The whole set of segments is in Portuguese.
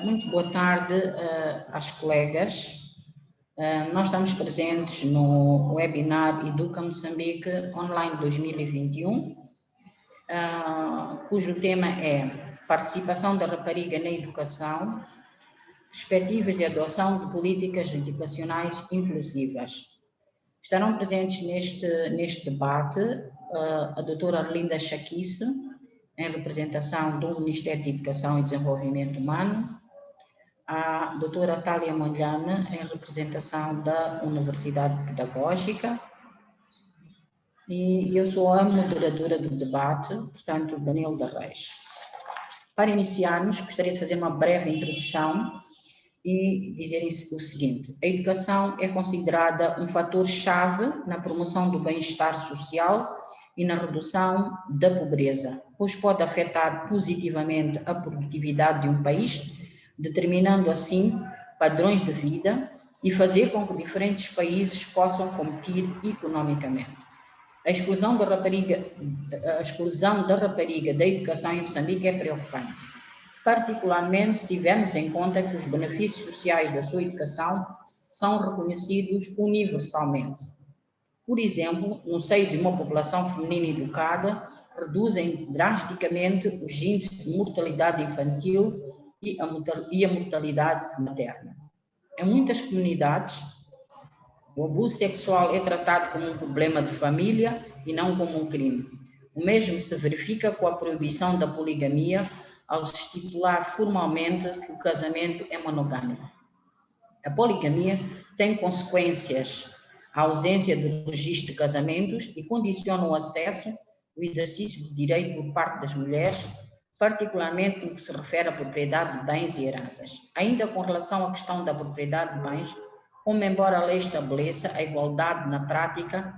Muito boa tarde às colegas. Nós estamos presentes no webinar Educa Moçambique Online 2021, cujo tema é Participação da Rapariga na Educação, Perspectivas de Adoção de Políticas Educacionais Inclusivas. Estarão presentes neste debate a doutora Arlinda Chaquice, em representação do Ministério de Educação e Desenvolvimento Humano, a doutora Thalia Mondlane, em representação da Universidade Pedagógica, e eu sou a moderadora do debate, portanto, Danilda Reis. Para iniciarmos, gostaria de fazer uma breve introdução e dizer o seguinte: a educação é considerada um fator-chave na promoção do bem-estar social e na redução da pobreza, pois pode afetar positivamente a produtividade de um país, determinando assim padrões de vida e fazer com que diferentes países possam competir economicamente. A exclusão da rapariga da educação em Moçambique é preocupante, particularmente se tivermos em conta que os benefícios sociais da sua educação são reconhecidos universalmente. Por exemplo, no seio de uma população feminina educada, reduzem drasticamente os índices de mortalidade infantil e a mortalidade materna. Em muitas comunidades, o abuso sexual é tratado como um problema de família e não como um crime. O mesmo se verifica com a proibição da poligamia, ao se estipular formalmente que o casamento é monogâmico. A poligamia tem consequências: a ausência de registro de casamentos e condiciona o acesso, o exercício de direito por parte das mulheres, particularmente no que se refere à propriedade de bens e heranças. Ainda com relação à questão da propriedade de bens, como embora a lei estabeleça a igualdade na prática,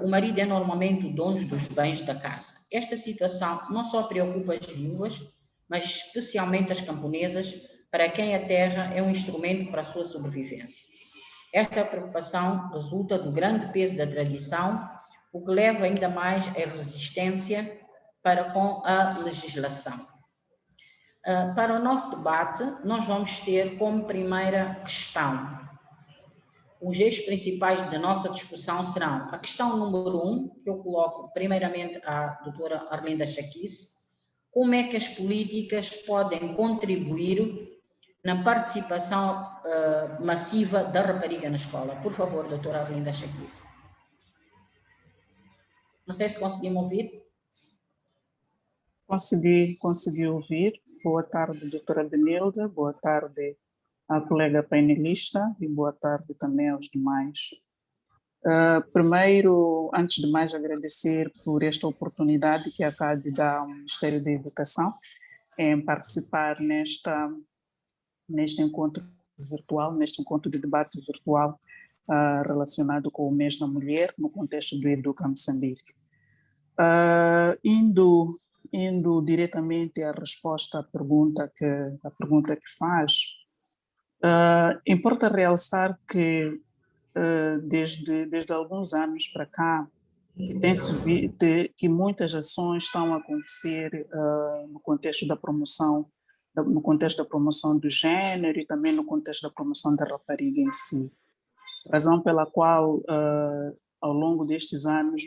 o marido é normalmente o dono dos bens da casa. Esta situação não só preocupa as viúvas, mas especialmente as camponesas, para quem a terra é um instrumento para a sua sobrevivência. Esta preocupação resulta do grande peso da tradição, o que leva ainda mais à resistência para com a legislação. Para o nosso debate, nós vamos ter como primeira questão: os eixos principais da nossa discussão serão a questão número 1, que eu coloco primeiramente à doutora Arlinda Chaquice: como é que as políticas podem contribuir na participação massiva da rapariga na escola? Por favor, doutora Arlinda Chaquice. Não sei se conseguimos ouvir. Consegui ouvir. Boa tarde, doutora Benilda, boa tarde à colega painelista e boa tarde também aos demais. Primeiro, antes de mais, agradecer por esta oportunidade que acaba de dar ao Ministério da Educação em participar neste encontro virtual, neste encontro de debate virtual relacionado com o mês da mulher no contexto do Educa Moçambique. Indo diretamente à resposta à pergunta que faz, importa realçar que desde alguns anos para cá que muitas ações estão a acontecer no contexto da promoção do género e também no contexto da promoção da rapariga em si. Razão pela qual, ao longo destes anos,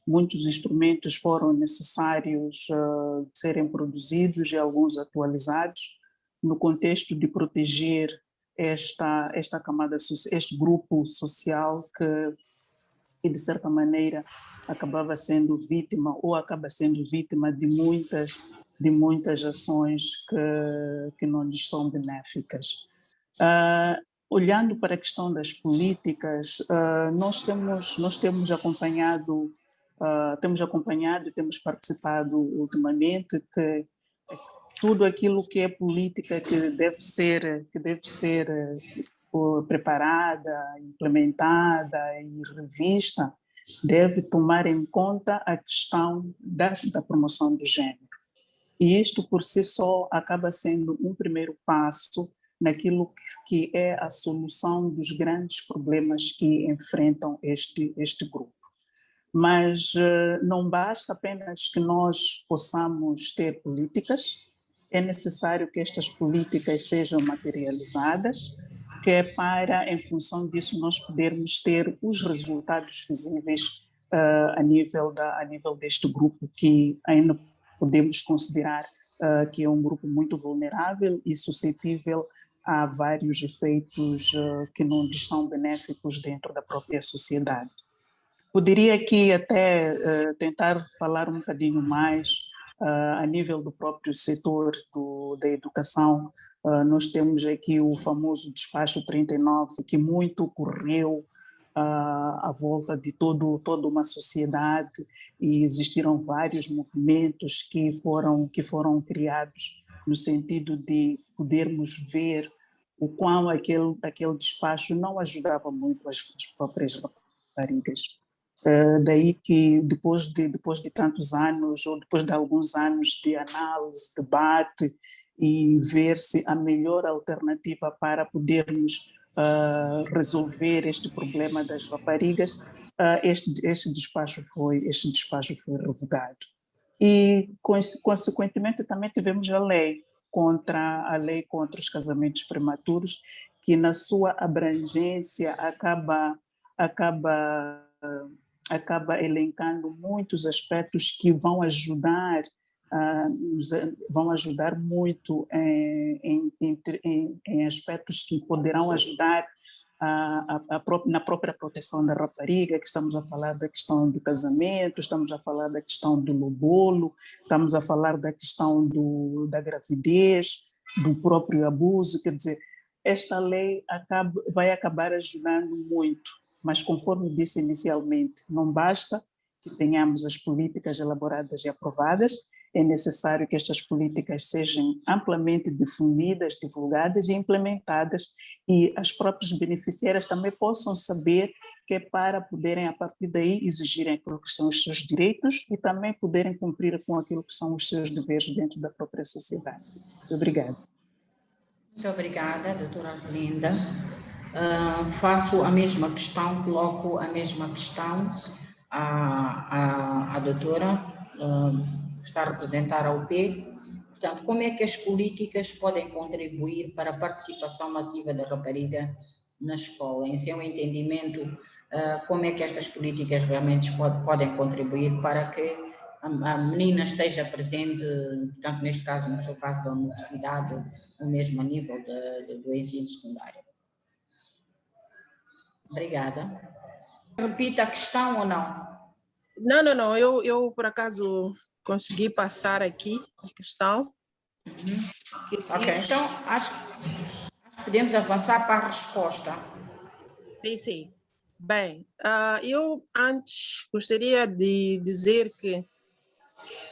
muitos instrumentos foram necessários de serem produzidos e alguns atualizados no contexto de proteger esta camada, este grupo social que de certa maneira acabava sendo vítima ou acaba sendo vítima de muitas ações que não lhes são benéficas. Olhando para a questão das políticas, nós temos acompanhado e temos participado ultimamente que tudo aquilo que é política que deve ser preparada, implementada e revista deve tomar em conta a questão da promoção do género. E isto por si só acaba sendo um primeiro passo naquilo que é a solução dos grandes problemas que enfrentam este grupo. mas não basta apenas que nós possamos ter políticas, é necessário que estas políticas sejam materializadas, que é para, em função disso, nós podermos ter os resultados visíveis a nível deste grupo, que ainda podemos considerar que é um grupo muito vulnerável e suscetível a vários efeitos que não lhes são benéficos dentro da própria sociedade. Poderia aqui até tentar falar um bocadinho mais a nível do próprio setor da educação. Nós temos aqui o famoso despacho 39, que muito ocorreu à volta de toda uma sociedade, e existiram vários movimentos que foram criados no sentido de podermos ver o quão aquele despacho não ajudava muito as próprias raparigas. Daí que depois de tantos anos, ou depois de alguns anos de análise, debate, e ver-se a melhor alternativa para podermos resolver este problema das raparigas, este despacho foi revogado. E, consequentemente, também tivemos a lei contra os casamentos prematuros, que na sua abrangência acaba elencando muitos aspectos que vão ajudar muito em aspectos que poderão ajudar na própria proteção da rapariga, que estamos a falar da questão do casamento, estamos a falar da questão do lobolo, estamos a falar da questão da gravidez, do próprio abuso. Quer dizer, esta lei vai acabar ajudando muito, mas conforme disse inicialmente, não basta que tenhamos as políticas elaboradas e aprovadas, é necessário que estas políticas sejam amplamente difundidas, divulgadas e implementadas, e as próprias beneficiárias também possam saber que é para poderem, a partir daí, exigirem aquilo que são os seus direitos e também poderem cumprir com aquilo que são os seus deveres dentro da própria sociedade. Obrigada. Muito obrigada, doutora Arlinda. Faço a mesma questão, coloco a mesma questão à doutora, que está a representar a UP. Portanto, como é que as políticas podem contribuir para a participação massiva da rapariga na escola? Em seu entendimento, como é que estas políticas realmente podem contribuir para que a menina esteja presente, portanto, neste caso, no seu caso da universidade, no mesmo nível do ensino secundário? Obrigada. Repita a questão ou não? Não. Eu por acaso consegui passar aqui a questão. Ok, então acho que podemos avançar para a resposta. Sim. Bem, eu antes gostaria de dizer que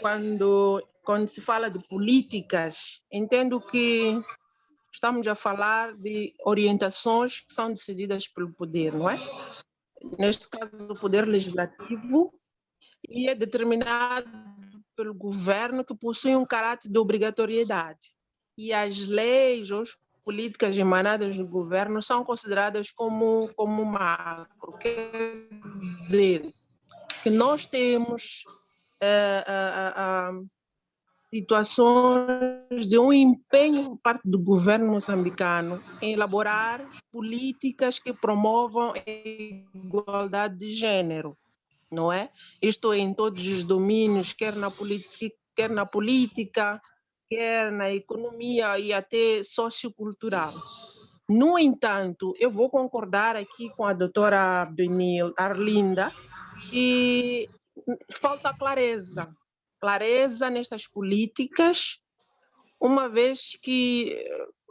quando se fala de políticas, entendo que estamos a falar de orientações que são decididas pelo poder, não é? Neste caso, o poder legislativo, e é determinado pelo governo, que possui um caráter de obrigatoriedade. E as leis ou as políticas emanadas do governo são consideradas como macro. Quer dizer que nós temos situações de um empenho por parte do governo moçambicano em elaborar políticas que promovam a igualdade de gênero, não é? Isto em todos os domínios, quer na política, quer na economia e até sociocultural. No entanto, eu vou concordar aqui com a doutora Arlinda, e falta clareza nestas políticas, uma vez que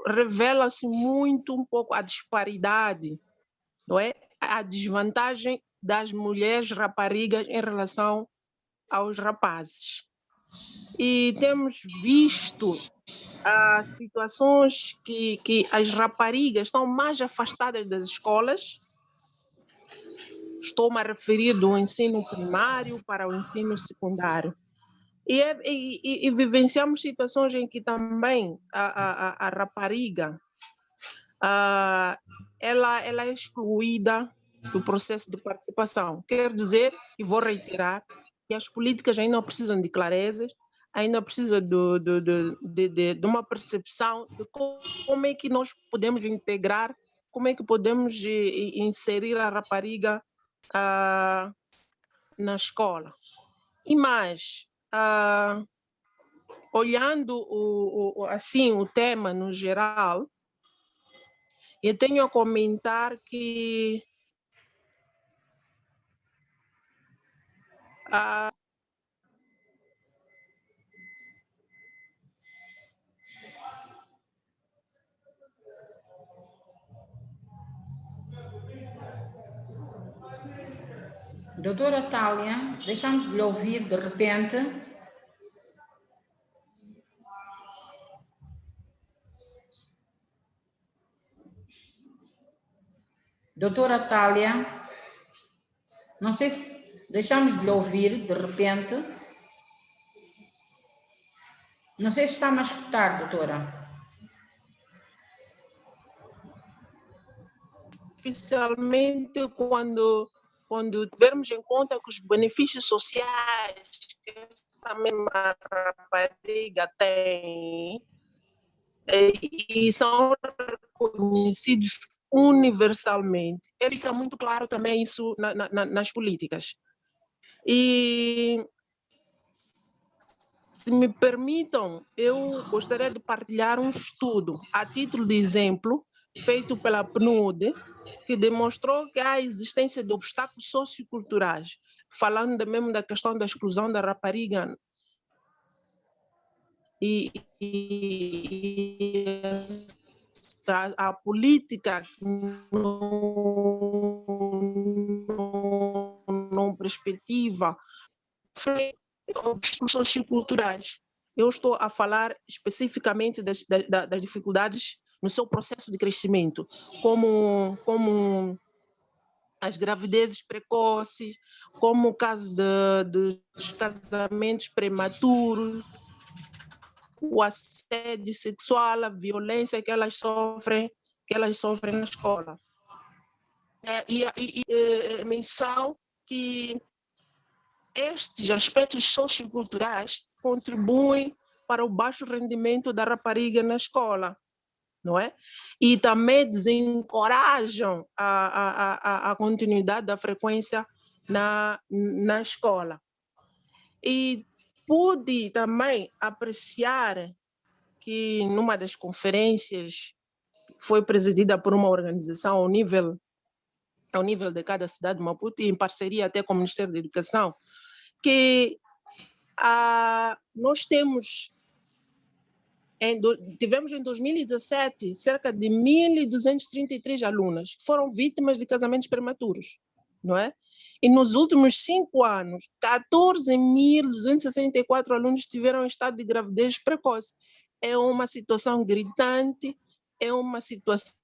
revela-se muito um pouco a disparidade, não é? A desvantagem das mulheres raparigas em relação aos rapazes. E temos visto situações que as raparigas estão mais afastadas das escolas. Estou-me a referir do ensino primário para o ensino secundário. E vivenciamos situações em que também a rapariga ela é excluída do processo de participação. Quer dizer, e vou reiterar, que as políticas ainda precisam de clarezas, ainda precisa de uma percepção de como é que nós podemos integrar, como é que podemos inserir a rapariga na escola. E mais, olhando assim, o tema no geral, eu tenho a comentar que Doutora Tália, deixamos de lhe ouvir de repente. Doutora Tália, não sei se deixamos de lhe ouvir de repente. Não sei se está-me a escutar, doutora. Especialmente quando tivermos em conta que os benefícios sociais que essa mesma rapariga tem e são reconhecidos universalmente. Fica muito claro também isso nas políticas. E, se me permitam, eu gostaria de partilhar um estudo, a título de exemplo, feito pela PNUD, que demonstrou que há a existência de obstáculos socioculturais, falando mesmo da questão da exclusão da rapariga e a política não perspectiva obstáculos socioculturais. Eu estou a falar especificamente das dificuldades no seu processo de crescimento, como as gravidezes precoces, como o caso dos casamentos prematuros, o assédio sexual, a violência que elas sofrem na escola. Menção que estes aspectos socioculturais contribuem para o baixo rendimento da rapariga na escola, não é? E também desencorajam a continuidade da frequência na escola. E pude também apreciar que numa das conferências foi presidida por uma organização ao nível de cada cidade de Maputo, em parceria até com o Ministério da Educação, que nós tivemos em 2017 cerca de 1.233 alunas que foram vítimas de casamentos prematuros, não é? E nos últimos 5 anos, 14.264 alunos tiveram estado de gravidez precoce. É uma situação gritante, é uma situação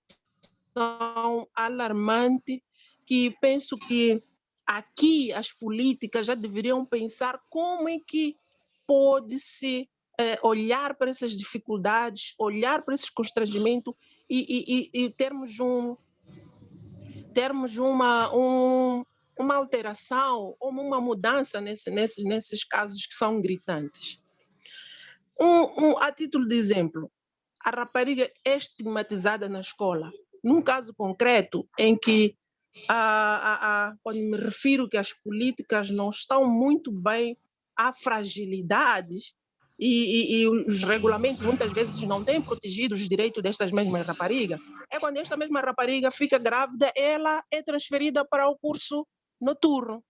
alarmante, que penso que aqui as políticas já deveriam pensar como é que pode-se olhar para essas dificuldades, olhar para esses constrangimentos e termos uma alteração ou uma mudança nesses casos que são gritantes. A título de exemplo, a rapariga é estigmatizada na escola. Num caso concreto em que, quando me refiro que as políticas não estão muito bem, há fragilidades e os regulamentos muitas vezes não têm protegido os direitos destas mesmas raparigas, é quando esta mesma rapariga fica grávida, ela é transferida para o curso noturno.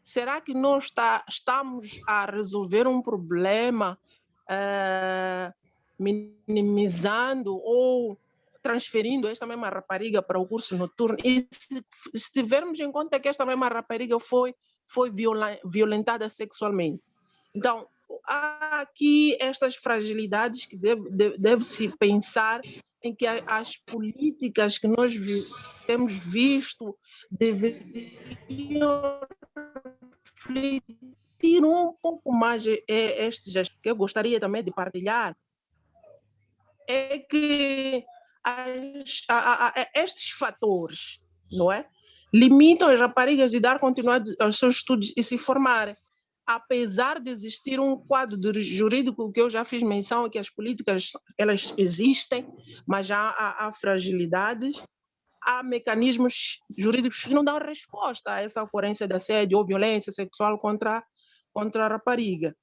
Será que nós estamos a resolver um problema minimizando ou transferindo esta mesma rapariga para o curso noturno? E se tivermos em conta que esta mesma rapariga foi violentada sexualmente. Então, há aqui estas fragilidades que deve-se pensar em que as políticas que nós temos visto deveriam refletir um pouco mais estes aspectos que eu gostaria também de partilhar. É que estes fatores, não é? limitam as raparigas de dar continuidade aos seus estudos e se formarem. Apesar de existir um quadro jurídico que eu já fiz menção, que as políticas elas existem, mas já há fragilidades, há mecanismos jurídicos que não dão resposta a essa ocorrência de assédio ou violência sexual contra a rapariga.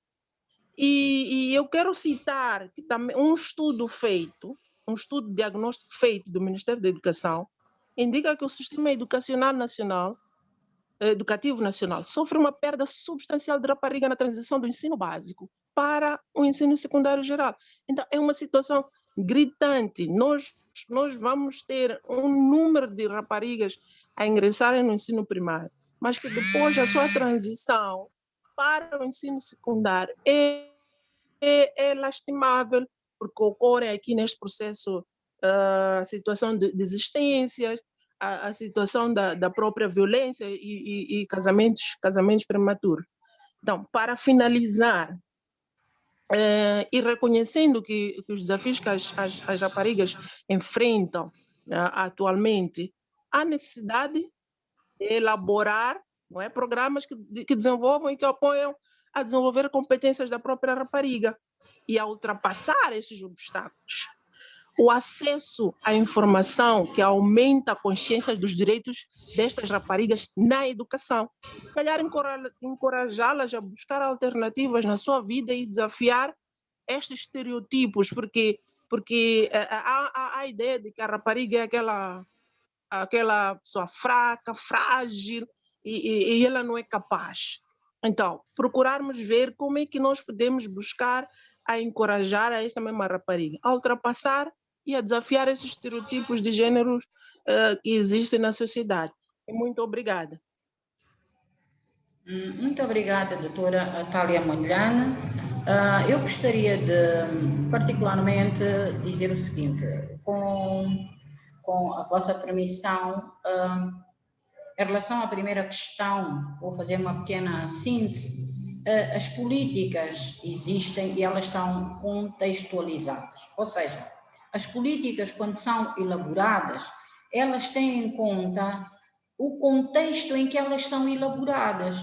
E eu quero citar que também um estudo diagnóstico feito do Ministério da Educação, indica que o sistema educativo nacional sofre uma perda substancial de rapariga na transição do ensino básico para o ensino secundário geral. Então, é uma situação gritante. Nós vamos ter um número de raparigas a ingressarem no ensino primário, mas que depois da sua transição para o ensino secundário é lastimável, porque ocorre aqui neste processo a situação de desistências, a situação da própria violência e casamentos prematuros. Então, para finalizar, e reconhecendo que os desafios que as raparigas enfrentam atualmente, há necessidade de elaborar, não é, programas que desenvolvam e que apoiam a desenvolver competências da própria rapariga e a ultrapassar esses obstáculos. O acesso à informação que aumenta a consciência dos direitos destas raparigas na educação. Se calhar encorajá-las a buscar alternativas na sua vida e desafiar estes estereotipos, porque há a ideia de que a rapariga é aquela pessoa fraca, frágil, e ela não é capaz. Então, procurarmos ver como é que nós podemos buscar a encorajar a esta mesma rapariga, a ultrapassar e a desafiar esses estereotipos de gêneros que existem na sociedade. Muito obrigada. Muito obrigada, doutora Thalia Mondlane. Eu gostaria de, particularmente, dizer o seguinte, com a vossa permissão, em relação à primeira questão, vou fazer uma pequena síntese. As políticas existem e elas estão contextualizadas, ou seja, as políticas, quando são elaboradas, elas têm em conta o contexto em que elas são elaboradas.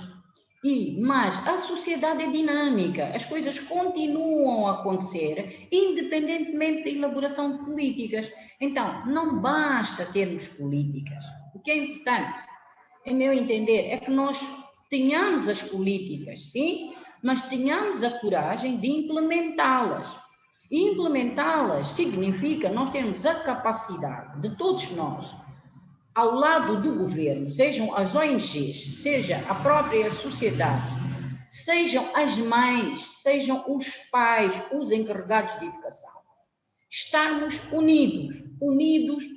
Mas a sociedade é dinâmica, as coisas continuam a acontecer, independentemente da elaboração de políticas. Então, não basta termos políticas. O que é importante, em meu entender, é que nós tenhamos as políticas, sim, mas tenhamos a coragem de implementá-las. E implementá-las significa nós termos a capacidade de todos nós, ao lado do governo, sejam as ONGs, seja a própria sociedade, sejam as mães, sejam os pais, os encarregados de educação, estarmos unidos,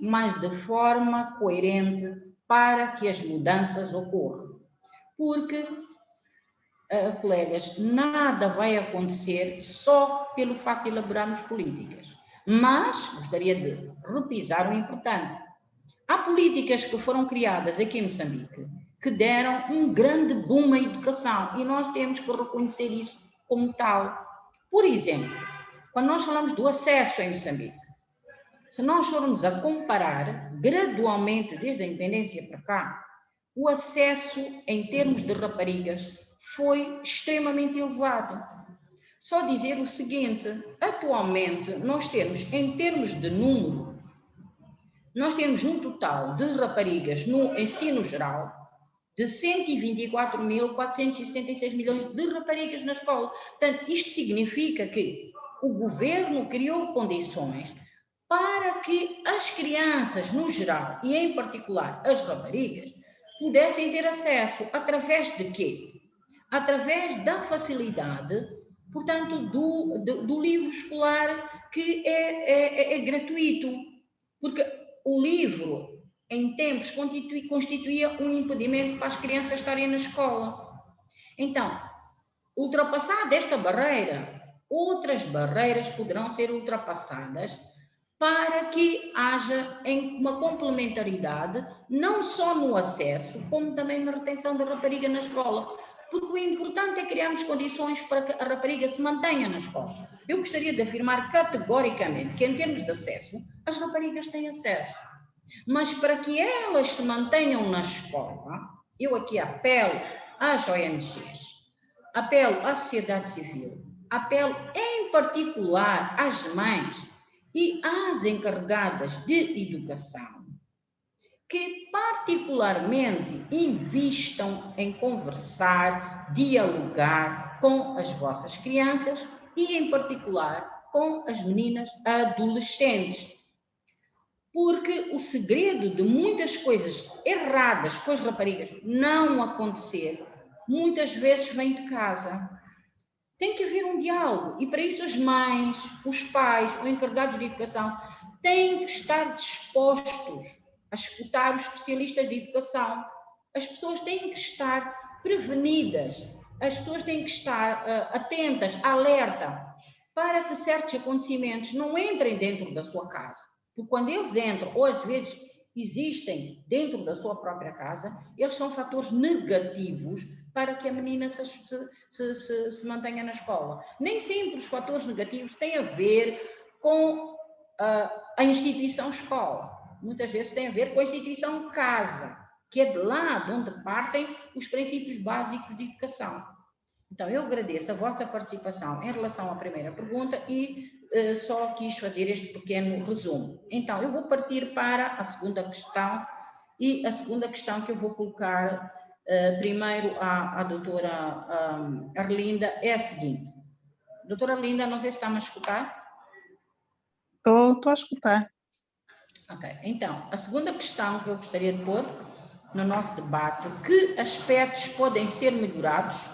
mas de forma coerente para que as mudanças ocorram. Porque, colegas, nada vai acontecer só pelo facto de elaborarmos políticas. Mas gostaria de repisar o importante. Há políticas que foram criadas aqui em Moçambique que deram um grande boom à educação e nós temos que reconhecer isso como tal. Por exemplo, quando nós falamos do acesso em Moçambique, se nós formos a comparar gradualmente desde a independência para cá, o acesso em termos de raparigas foi extremamente elevado. Só dizer o seguinte, atualmente nós temos, em termos de número, nós temos um total de raparigas no ensino geral de 124.476 milhões de raparigas na escola. Portanto, isto significa que o governo criou condições para que as crianças, no geral, e em particular as raparigas, pudessem ter acesso através de quê? Através da facilidade, portanto, do livro escolar que é gratuito. Porque o livro, em tempos, constituía um impedimento para as crianças estarem na escola. Então, ultrapassada esta barreira, outras barreiras poderão ser ultrapassadas para que haja uma complementaridade, não só no acesso, como também na retenção da rapariga na escola. Porque o importante é criarmos condições para que a rapariga se mantenha na escola. Eu gostaria de afirmar categoricamente que, em termos de acesso, as raparigas têm acesso. Mas para que elas se mantenham na escola, eu aqui apelo às ONGs, apelo à sociedade civil, apelo em particular às mães e às encarregadas de educação, que particularmente invistam em conversar, dialogar com as vossas crianças e, em particular, com as meninas adolescentes. Porque o segredo de muitas coisas erradas com as raparigas não acontecer, muitas vezes vem de casa. Tem que haver um diálogo e para isso as mães, os pais, os encarregados de educação têm que estar dispostos a escutar os especialistas de educação. As pessoas têm que estar prevenidas, as pessoas têm que estar atentas, alerta, para que certos acontecimentos não entrem dentro da sua casa. Porque quando eles entram, ou às vezes existem dentro da sua própria casa, eles são fatores negativos para que a menina se mantenha na escola. Nem sempre os fatores negativos têm a ver com a instituição escola. Muitas vezes tem a ver com a instituição casa, que é de lá de onde partem os princípios básicos de educação. Então, eu agradeço a vossa participação em relação à primeira pergunta e só quis fazer este pequeno resumo. Então, eu vou partir para a segunda questão, e a segunda questão que eu vou colocar primeiro à doutora Arlinda é a seguinte. Doutora Arlinda, não sei se está-me a escutar. Estou a escutar. Ok, então, a segunda questão que eu gostaria de pôr no nosso debate, que aspectos podem ser melhorados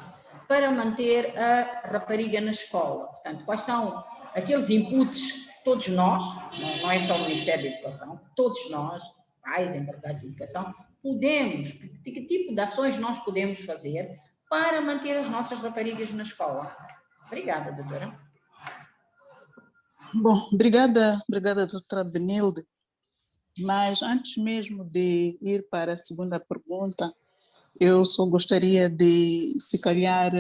para manter a rapariga na escola? Portanto, quais são aqueles inputs que todos nós, não é só o Ministério da Educação, todos nós, pais, encarregados de educação, podemos, que tipo de ações nós podemos fazer para manter as nossas raparigas na escola? Obrigada, doutora. Bom, obrigada, doutora Benilde. Mas antes mesmo de ir para a segunda pergunta, eu só gostaria de, se calhar,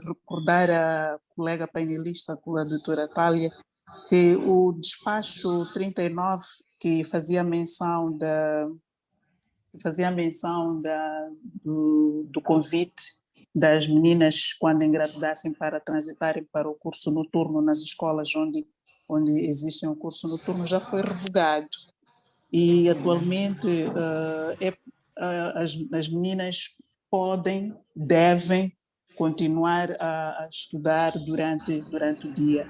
recordar a colega painelista, a doutora Thalia, que o despacho 39, que fazia menção do convite das meninas quando engravidassem para transitarem para o curso noturno nas escolas onde existe um curso noturno, já foi revogado. E atualmente as meninas devem continuar a estudar durante o dia.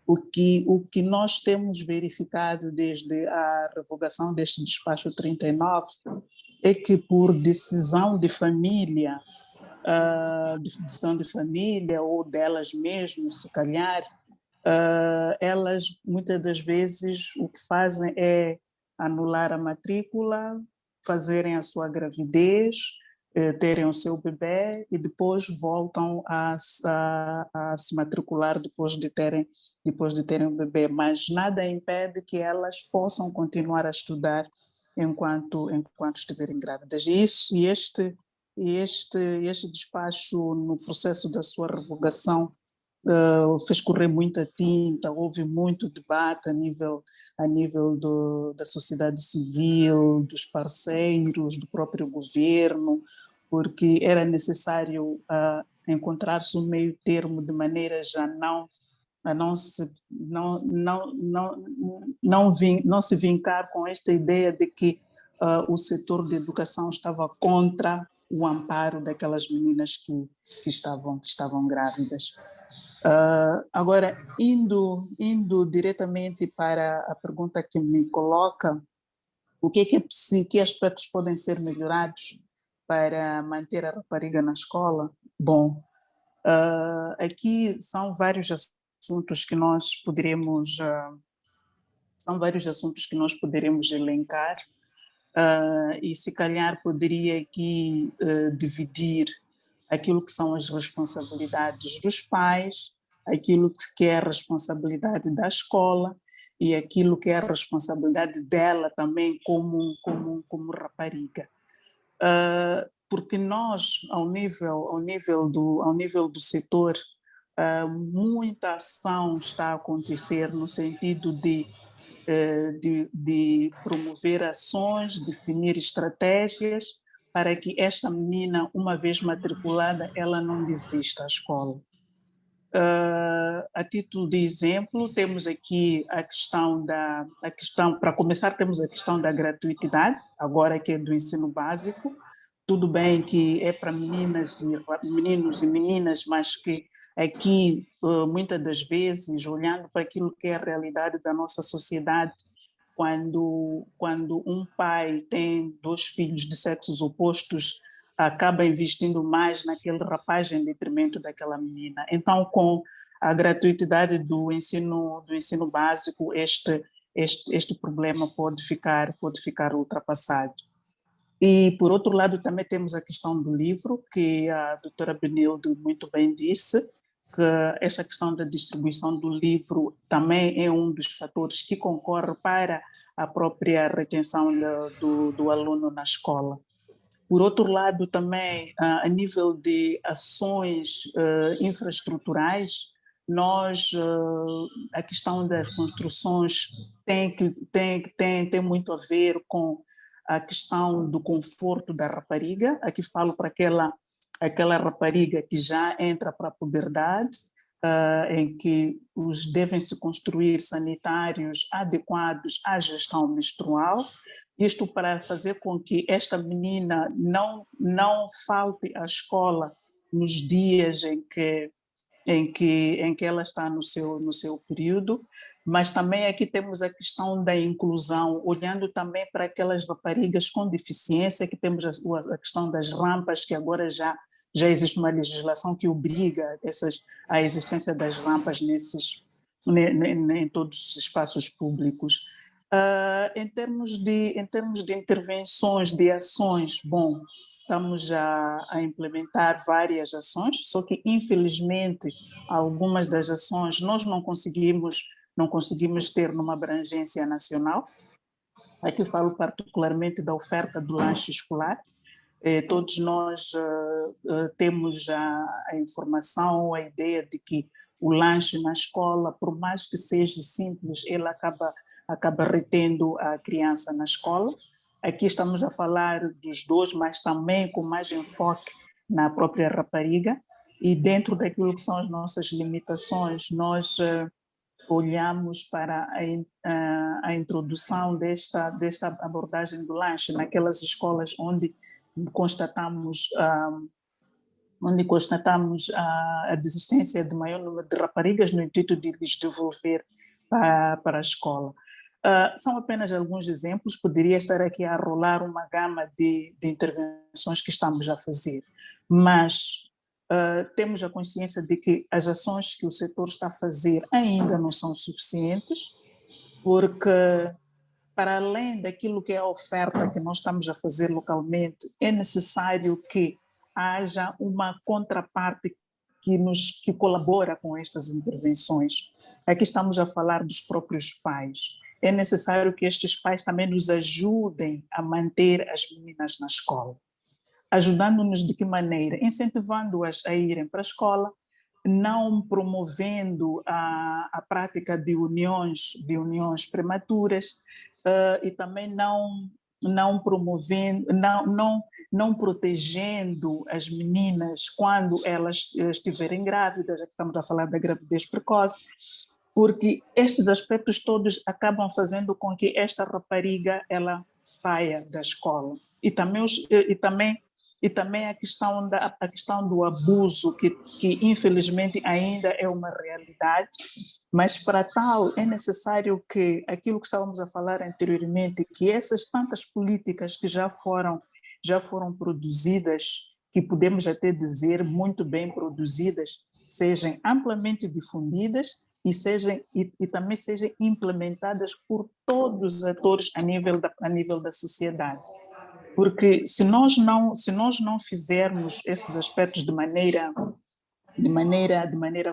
O que nós temos verificado desde a revogação deste despacho 39 é que, por decisão de família, ou delas mesmas, se calhar, elas muitas das vezes o que fazem é anular a matrícula, fazerem a sua gravidez, terem o seu bebê e depois voltam a se matricular depois de terem o bebê, mas nada impede que elas possam continuar a estudar enquanto estiverem grávidas. E este despacho, no processo da sua revogação, fez correr muita tinta, houve muito debate a nível da sociedade civil, dos parceiros, do próprio governo, porque era necessário encontrar-se um meio termo de maneira a não se vincar com esta ideia de que o setor de educação estava contra o amparo daquelas meninas que estavam grávidas. Agora, indo diretamente para a pergunta que me coloca, que aspectos podem ser melhorados para manter a rapariga na escola? Bom, aqui são vários assuntos que nós poderemos elencar, e se calhar poderia aqui dividir aquilo que são as responsabilidades dos pais, aquilo que é a responsabilidade da escola e aquilo que é a responsabilidade dela também como rapariga. Porque nós, ao nível do setor, muita ação está a acontecer no sentido de de promover ações, definir estratégias para que esta menina, uma vez matriculada, ela não desista da escola. A título de exemplo, temos aqui para começar, temos a questão da gratuidade, agora que é do ensino básico. Tudo bem que é para meninos e meninas, mas que aqui, muitas das vezes, olhando para aquilo que é a realidade da nossa sociedade, quando um pai tem 2 filhos de sexos opostos, acaba investindo mais naquele rapaz em detrimento daquela menina. Então, com a gratuidade do ensino básico, este problema pode ficar ultrapassado. E, por outro lado, também temos a questão do livro, que a doutora Benilde muito bem disse, que esta questão da distribuição do livro também é um dos fatores que concorre para a própria retenção do aluno na escola. Por outro lado, também, a nível de ações infraestruturais, a questão das construções tem muito a ver com a questão do conforto da rapariga. Aqui falo para aquela rapariga que já entra para a puberdade, em que devem se construir sanitários adequados à gestão menstrual. Isto para fazer com que esta menina não falte à escola nos dias em que ela está no seu período, mas também aqui temos a questão da inclusão, olhando também para aquelas raparigas com deficiência, que temos a questão das rampas, que agora já existe uma legislação que obriga a existência das rampas em todos os espaços públicos. Em termos de intervenções, de ações, bom, estamos a implementar várias ações, só que, infelizmente, algumas das ações nós não conseguimos ter numa abrangência nacional. Aqui falo particularmente da oferta do lanche escolar. Todos nós temos a informação, a ideia de que o lanche na escola, por mais que seja simples, ele acaba retendo a criança na escola. Aqui estamos a falar dos dois, mas também com mais enfoque na própria rapariga. E dentro daquilo que são as nossas limitações, nós olhamos para a introdução desta abordagem do lanche naquelas escolas onde constatamos a desistência de maior número de raparigas no intuito de lhes devolver para a escola. São apenas alguns exemplos, poderia estar aqui a rolar uma gama de intervenções que estamos a fazer, mas temos a consciência de que as ações que o setor está a fazer ainda não são suficientes, porque para além daquilo que é a oferta que nós estamos a fazer localmente, é necessário que haja uma contraparte que colabora com estas intervenções. Aqui estamos a falar dos próprios pais. É necessário que estes pais também nos ajudem a manter as meninas na escola. Ajudando-nos de que maneira? Incentivando-as a irem para a escola, não promovendo a prática de uniões prematuras, e também não promovendo, não protegendo as meninas quando elas estiverem grávidas. Aqui estamos a falar da gravidez precoce, porque estes aspectos todos acabam fazendo com que esta rapariga ela saia da escola. E também a questão do abuso, que infelizmente ainda é uma realidade, mas para tal é necessário que aquilo que estávamos a falar anteriormente, que essas tantas políticas que já foram produzidas, que podemos até dizer muito bem produzidas, sejam amplamente difundidas e também sejam implementadas por todos os atores a nível da sociedade. Porque se nós não fizermos esses aspectos de maneira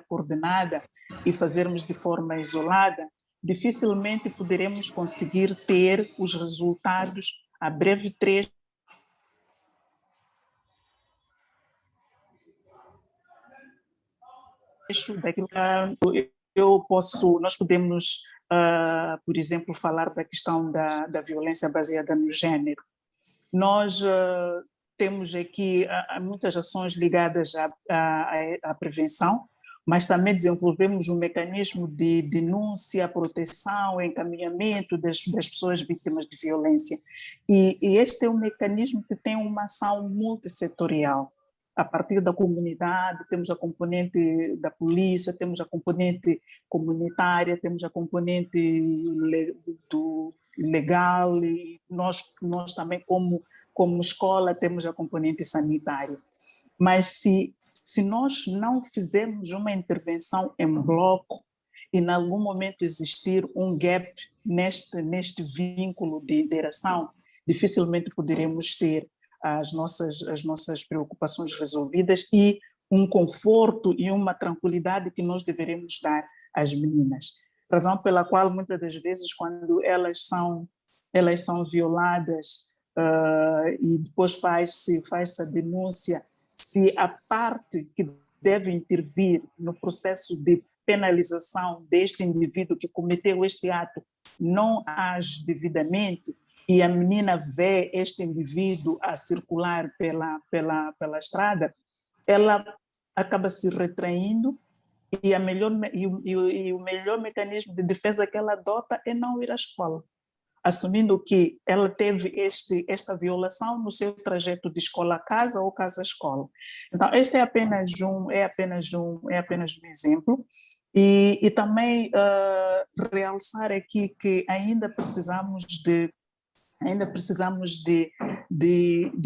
coordenada e fazermos de forma isolada, dificilmente poderemos conseguir ter os resultados a breve trecho daquilo que nós podemos, por exemplo, falar da questão da violência baseada no género. Nós temos aqui muitas ações ligadas à prevenção, mas também desenvolvemos um mecanismo de denúncia, proteção, encaminhamento das pessoas vítimas de violência. E este é um mecanismo que tem uma ação multissetorial. A partir da comunidade, temos a componente da polícia, temos a componente comunitária, temos a componente legal, e nós também, como escola, temos a componente sanitária. Mas se nós não fizermos uma intervenção em bloco e em algum momento existir um gap neste vínculo de interação, dificilmente poderemos ter as nossas preocupações resolvidas e um conforto e uma tranquilidade que nós deveremos dar às meninas. Razão pela qual, muitas das vezes, quando elas são violadas e depois faz-se a denúncia, se a parte que deve intervir no processo de penalização deste indivíduo que cometeu este ato não age devidamente, e a menina vê este indivíduo a circular pela estrada, ela acaba se retraindo, e o melhor mecanismo de defesa que ela adota é não ir à escola, assumindo que ela teve esta violação no seu trajeto de escola a casa ou casa a escola. Então, este é apenas um exemplo. E também realçar aqui que ainda precisamos de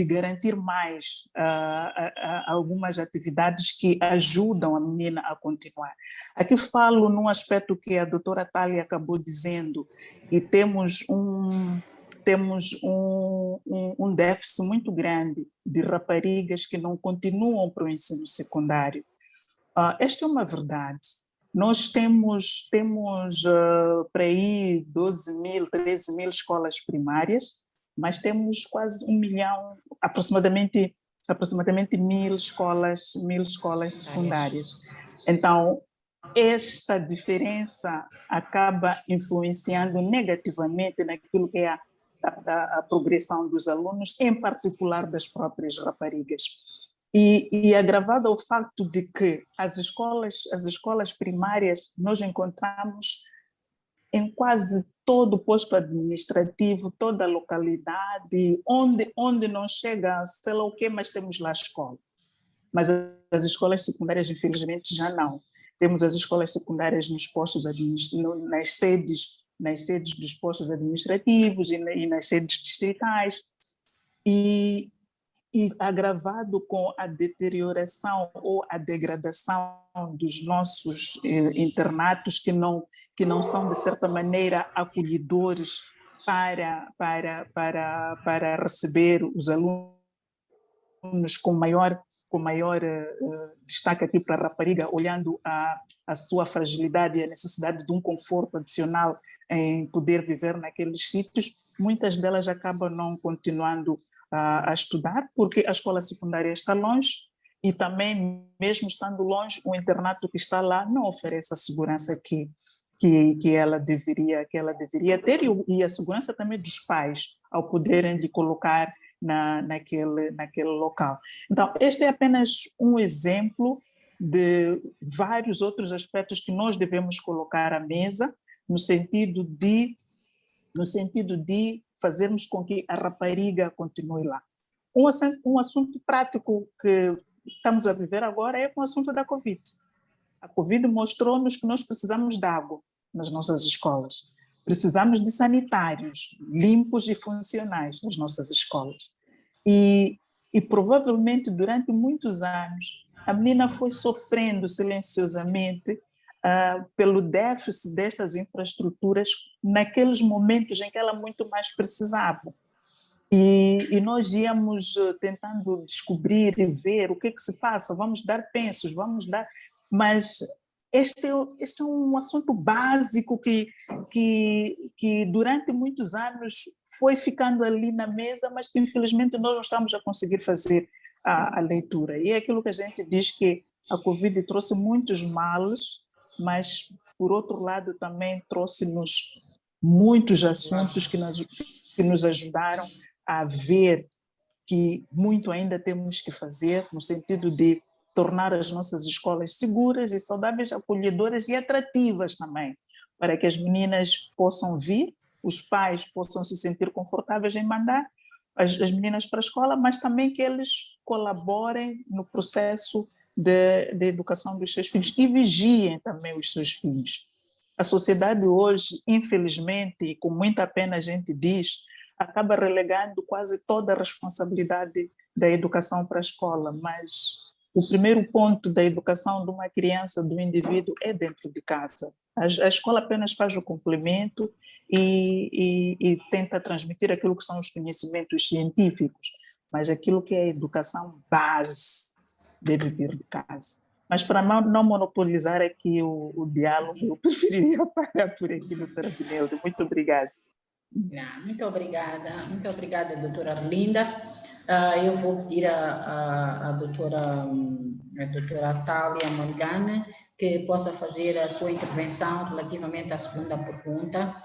garantir mais algumas atividades que ajudam a menina a continuar. Aqui falo num aspecto que a doutora Thalia acabou dizendo, que temos um déficit muito grande de raparigas que não continuam para o ensino secundário. Esta é uma verdade. Nós temos para aí 12 mil, 13 mil escolas primárias, mas temos quase 1 milhão, aproximadamente 1.000 escolas secundárias. Então, esta diferença acaba influenciando negativamente naquilo que é a progressão dos alunos, em particular das próprias raparigas. E agravado ao facto de que as escolas primárias nós encontramos em quase todo o posto administrativo, toda a localidade, onde não chega, sei lá o quê, mas temos lá a escola. Mas as escolas secundárias, infelizmente, já não. Temos as escolas secundárias nos postos nas sedes dos postos administrativos e nas sedes distritais. E agravado com a deterioração ou a degradação dos nossos internatos, que não são, de certa maneira, acolhedores para receber os alunos com maior destaque aqui para a rapariga, olhando a sua fragilidade e a necessidade de um conforto adicional em poder viver naqueles sítios. Muitas delas acabam não continuando a estudar, porque a escola secundária está longe, e também, mesmo estando longe, o internato que está lá não oferece a segurança que ela deveria ter, e a segurança também dos pais, ao poderem de colocar naquele local. Então, este é apenas um exemplo de vários outros aspectos que nós devemos colocar à mesa, no sentido de fazermos com que a rapariga continue lá. Um assunto prático que estamos a viver agora é com o assunto da Covid. A Covid mostrou-nos que nós precisamos de água nas nossas escolas. Precisamos de sanitários limpos e funcionais nas nossas escolas. E provavelmente, durante muitos anos, a menina foi sofrendo silenciosamente pelo déficit destas infraestruturas naqueles momentos em que ela muito mais precisava. E nós íamos tentando descobrir e ver o que se passa, vamos dar pensos, mas este é um assunto básico que durante muitos anos foi ficando ali na mesa, mas que infelizmente nós não estamos a conseguir fazer a leitura. E é aquilo que a gente diz, que a Covid trouxe muitos males, mas por outro lado, também trouxe-nos muitos assuntos que nos ajudaram a ver que muito ainda temos que fazer no sentido de tornar as nossas escolas seguras e saudáveis, acolhedoras e atrativas também, para que as meninas possam vir, os pais possam se sentir confortáveis em mandar as meninas para a escola, mas também que eles colaborem no processo de educação dos seus filhos e vigiem também os seus filhos. A sociedade hoje, infelizmente, e com muita pena a gente diz, acaba relegando quase toda a responsabilidade da educação para a escola, mas o primeiro ponto da educação de uma criança, do indivíduo, é dentro de casa. A escola apenas faz o complemento e tenta transmitir aquilo que são os conhecimentos científicos, mas aquilo que é a educação base deve vir de casa. Mas para não monopolizar aqui o diálogo, eu preferiria parar por aqui, doutora Binelda. Muito obrigada. Muito obrigada, doutora Arlinda. Eu vou pedir à doutora Thalia Mangane que possa fazer a sua intervenção relativamente à segunda pergunta,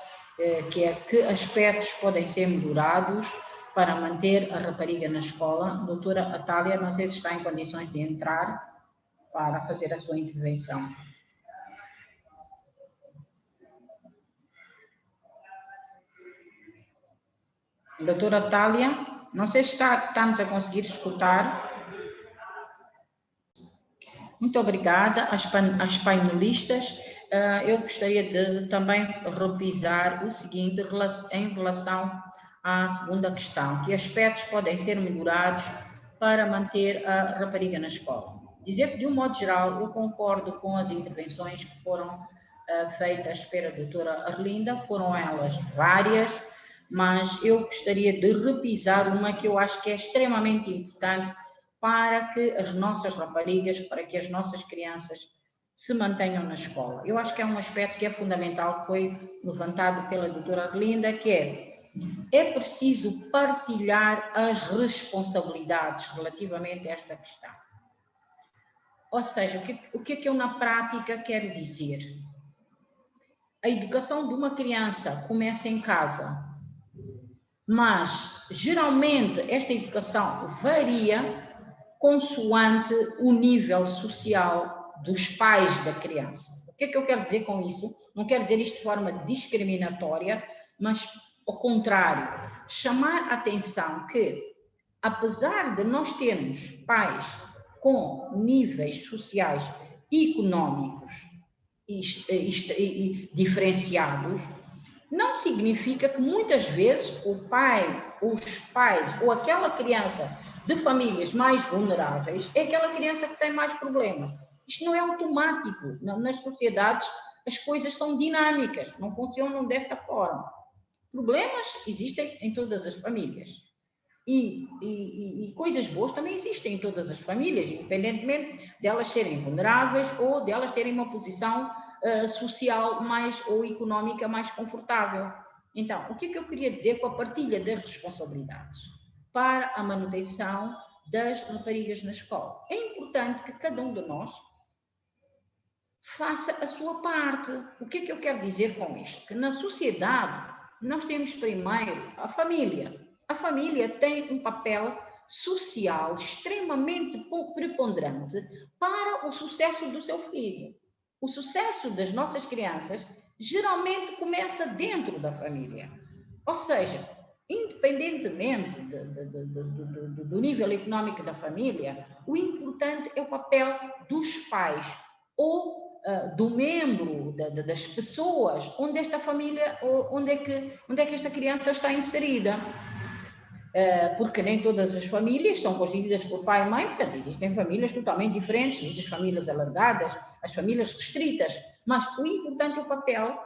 que é: que aspectos podem ser melhorados para manter a rapariga na escola? Doutora Thalia, não sei se está em condições de entrar para fazer a sua intervenção. Doutora Thalia, não sei se estamos a conseguir escutar. Muito obrigada às painelistas. Eu gostaria de também revisar o seguinte em relação à segunda questão: que aspectos podem ser melhorados para manter a rapariga na escola? Dizer que, de um modo geral, eu concordo com as intervenções que foram feitas pela doutora Arlinda, foram elas várias, mas eu gostaria de repisar uma que eu acho que é extremamente importante para que as nossas raparigas, para que as nossas crianças se mantenham na escola. Eu acho que é um aspecto que é fundamental, que foi levantado pela doutora Arlinda, que é preciso partilhar as responsabilidades relativamente a esta questão. Ou seja, o que é que eu na prática quero dizer? A educação de uma criança começa em casa, mas geralmente esta educação varia consoante o nível social dos pais da criança. O que é que eu quero dizer com isso? Não quero dizer isto de forma discriminatória, mas ao contrário, chamar a atenção que, apesar de nós termos pais com níveis sociais e económicos diferenciados, não significa que muitas vezes o pai, os pais ou aquela criança de famílias mais vulneráveis é aquela criança que tem mais problemas. Isto não é automático. Nas sociedades as coisas são dinâmicas, não funcionam desta forma. Problemas existem em todas as famílias. E coisas boas também existem em todas as famílias, independentemente de elas serem vulneráveis ou de elas terem uma posição social ou económica mais confortável. Então, o que é que eu queria dizer com a partilha das responsabilidades para a manutenção das raparigas na escola? É importante que cada um de nós faça a sua parte. O que é que eu quero dizer com isto? Que na sociedade nós temos primeiro a família. A família tem um papel social extremamente preponderante para o sucesso do seu filho. O sucesso das nossas crianças geralmente começa dentro da família. Ou seja, independentemente do nível económico da família, o importante é o papel dos pais ou do membro, das pessoas onde esta família, onde é que esta criança está inserida. Porque nem todas as famílias são constituídas por pai e mãe, portanto, existem famílias totalmente diferentes, existem as famílias alargadas, as famílias restritas, mas o importante é o papel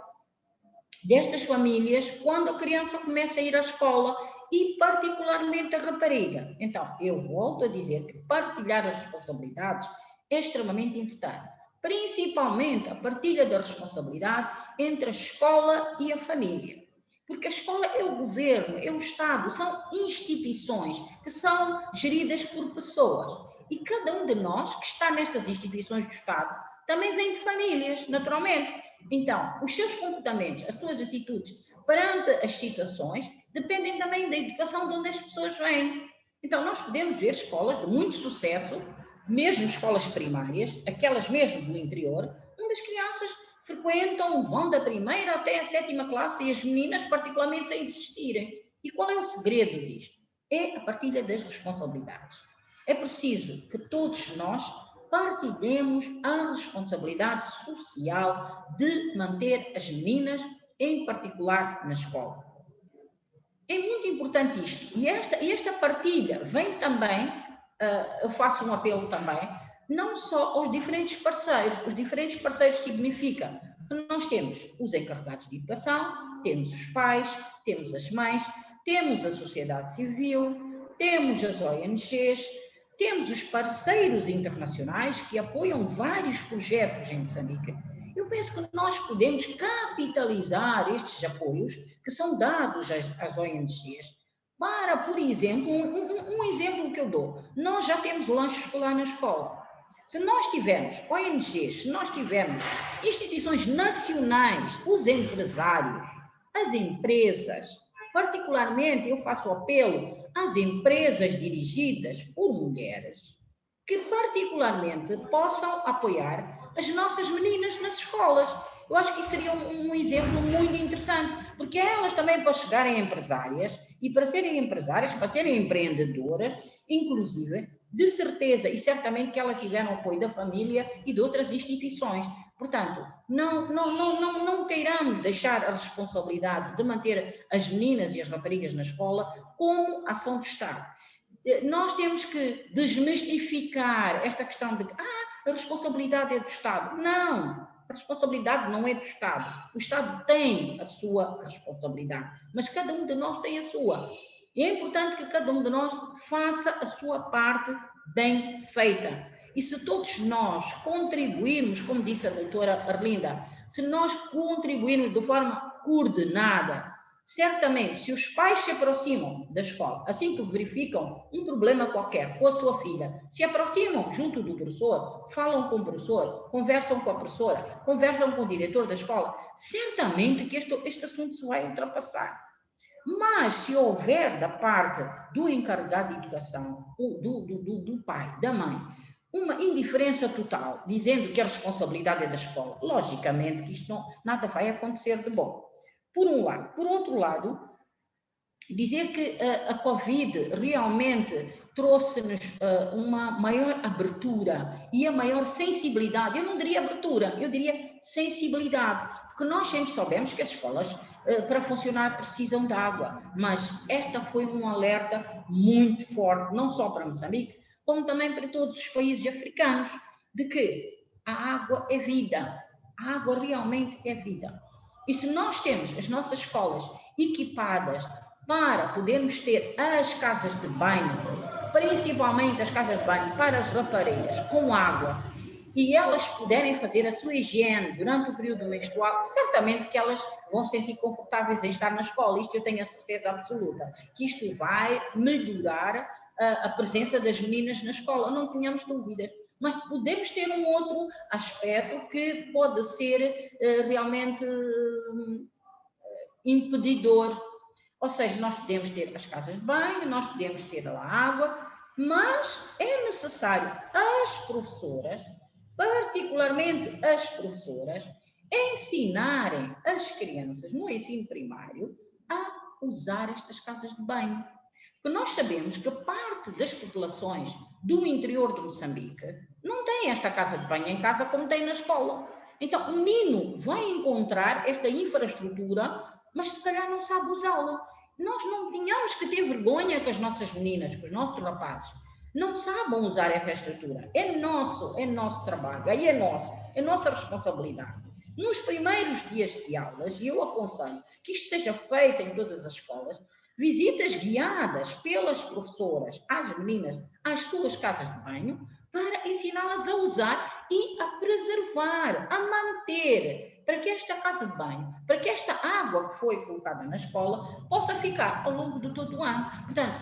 destas famílias quando a criança começa a ir à escola e particularmente a rapariga. Então, eu volto a dizer que partilhar as responsabilidades é extremamente importante, principalmente a partilha da responsabilidade entre a escola e a família. Porque a escola é o governo, é o Estado, são instituições que são geridas por pessoas. E cada um de nós que está nestas instituições do Estado também vem de famílias, naturalmente. Então, os seus comportamentos, as suas atitudes perante as situações, dependem também da educação de onde as pessoas vêm. Então, nós podemos ver escolas de muito sucesso, mesmo escolas primárias, aquelas mesmo do interior, onde as crianças frequentam, vão da primeira até a 7ª classe e as meninas particularmente sem desistirem. E qual é o segredo disto? É a partilha das responsabilidades. É preciso que todos nós partilhemos a responsabilidade social de manter as meninas, em particular, na escola. É muito importante isto. E esta partilha vem também, eu faço um apelo também, não só aos diferentes parceiros. Os diferentes parceiros significa que nós temos os encarregados de educação, temos os pais, temos as mães, temos a sociedade civil, temos as ONGs, temos os parceiros internacionais que apoiam vários projetos em Moçambique. Eu penso que nós podemos capitalizar estes apoios que são dados às ONGs para, por exemplo, um exemplo que eu dou. Nós já temos o lanche escolar na escola. Se nós tivermos ONGs, se nós tivermos instituições nacionais, os empresários, as empresas, particularmente eu faço apelo às empresas dirigidas por mulheres, que particularmente possam apoiar as nossas meninas nas escolas. Eu acho que isso seria um exemplo muito interessante, porque elas também, para chegarem empresárias, e para serem empresárias, para serem empreendedoras, inclusive, de certeza e certamente que elas tiveram apoio da família e de outras instituições. Portanto, não queiramos deixar a responsabilidade de manter as meninas e as raparigas na escola como ação do Estado. Nós temos que desmistificar esta questão de que a responsabilidade é do Estado. Não, a responsabilidade não é do Estado. O Estado tem a sua responsabilidade, mas cada um de nós tem a sua. E é importante que cada um de nós faça a sua parte bem feita. E se todos nós contribuirmos, como disse a doutora Arlinda, se nós contribuirmos de forma coordenada, certamente, se os pais se aproximam da escola, assim que verificam um problema qualquer com a sua filha, se aproximam junto do professor, falam com o professor, conversam com a professora, conversam com o diretor da escola, certamente que este assunto se vai ultrapassar. Mas, se houver da parte do encarregado de educação, do pai, da mãe, uma indiferença total, dizendo que a responsabilidade é da escola, logicamente que isto nada vai acontecer de bom. Por um lado. Por outro lado, dizer que a Covid realmente trouxe-nos uma maior abertura e a maior sensibilidade. Eu não diria abertura, eu diria sensibilidade, porque nós sempre soubemos que as escolas, para funcionar, precisam de água, mas esta foi um alerta muito forte, não só para Moçambique, como também para todos os países africanos, de que a água é vida, a água realmente é vida. E se nós temos as nossas escolas equipadas para podermos ter as casas de banho, principalmente as casas de banho para as raparigas, com água, e elas puderem fazer a sua higiene durante o período menstrual, certamente que elas vão se sentir confortáveis em estar na escola. Isto eu tenho a certeza absoluta, que isto vai melhorar a presença das meninas na escola, não tenhamos dúvidas. Mas podemos ter um outro aspecto que pode ser realmente impedidor. Ou seja, nós podemos ter as casas de banho, nós podemos ter a água, mas é necessário as professoras, particularmente as professoras, ensinarem as crianças no ensino primário a usar estas casas de banho. Porque nós sabemos que parte das populações do interior de Moçambique não tem esta casa de banho em casa como tem na escola. Então, o menino vai encontrar esta infraestrutura, mas se calhar não sabe usá-la. Nós não tínhamos que ter vergonha que as nossas meninas, que os nossos rapazes, não sabem usar essa estrutura. É nosso trabalho, aí é nossa responsabilidade. Nos primeiros dias de aulas, e eu aconselho que isto seja feito em todas as escolas, visitas guiadas pelas professoras às meninas, às suas casas de banho, para ensiná-las a usar e a preservar, a manter, para que esta casa de banho, para que esta água que foi colocada na escola, possa ficar ao longo de todo o ano. Portanto,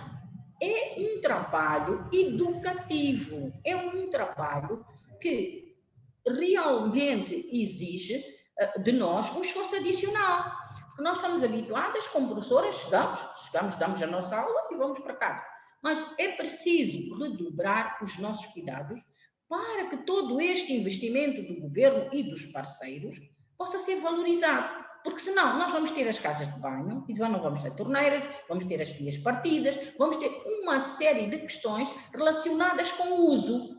é um trabalho educativo, é um trabalho que realmente exige de nós um esforço adicional. Porque nós estamos habituadas, como professoras, chegamos, damos a nossa aula e vamos para casa. Mas é preciso redobrar os nossos cuidados para que todo este investimento do governo e dos parceiros possa ser valorizado. Porque senão nós vamos ter as casas de banho, e não vamos ter torneiras, vamos ter as pias partidas, vamos ter uma série de questões relacionadas com o uso.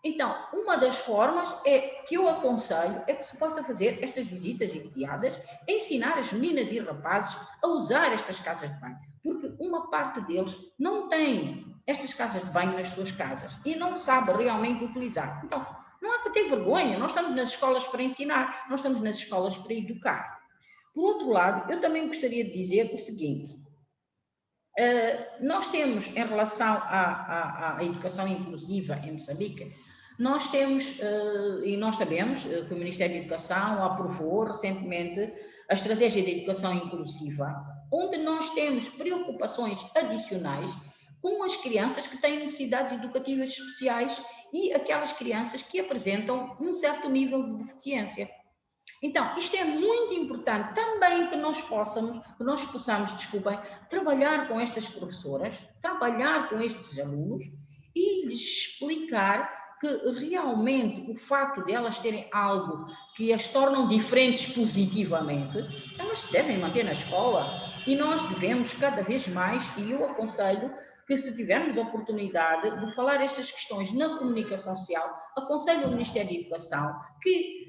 Então, uma das formas que eu aconselho é que se possa fazer estas visitas guiadas, ensinar as meninas e rapazes a usar estas casas de banho, porque uma parte deles não tem estas casas de banho nas suas casas e não sabe realmente utilizar. Então, não há que ter vergonha, nós estamos nas escolas para ensinar, nós estamos nas escolas para educar. Por outro lado, eu também gostaria de dizer o seguinte, nós temos, em relação à educação inclusiva em Moçambique, nós temos, e nós sabemos que o Ministério da Educação aprovou recentemente a Estratégia de Educação Inclusiva, onde nós temos preocupações adicionais com as crianças que têm necessidades educativas especiais e aquelas crianças que apresentam um certo nível de deficiência. Então, isto é muito importante também que nós possamos, trabalhar com estas professoras, trabalhar com estes alunos e lhes explicar que realmente o facto de elas terem algo que as tornam diferentes positivamente, elas se devem manter na escola e nós devemos cada vez mais, e eu aconselho que se tivermos a oportunidade de falar estas questões na comunicação social, aconselho o Ministério da Educação que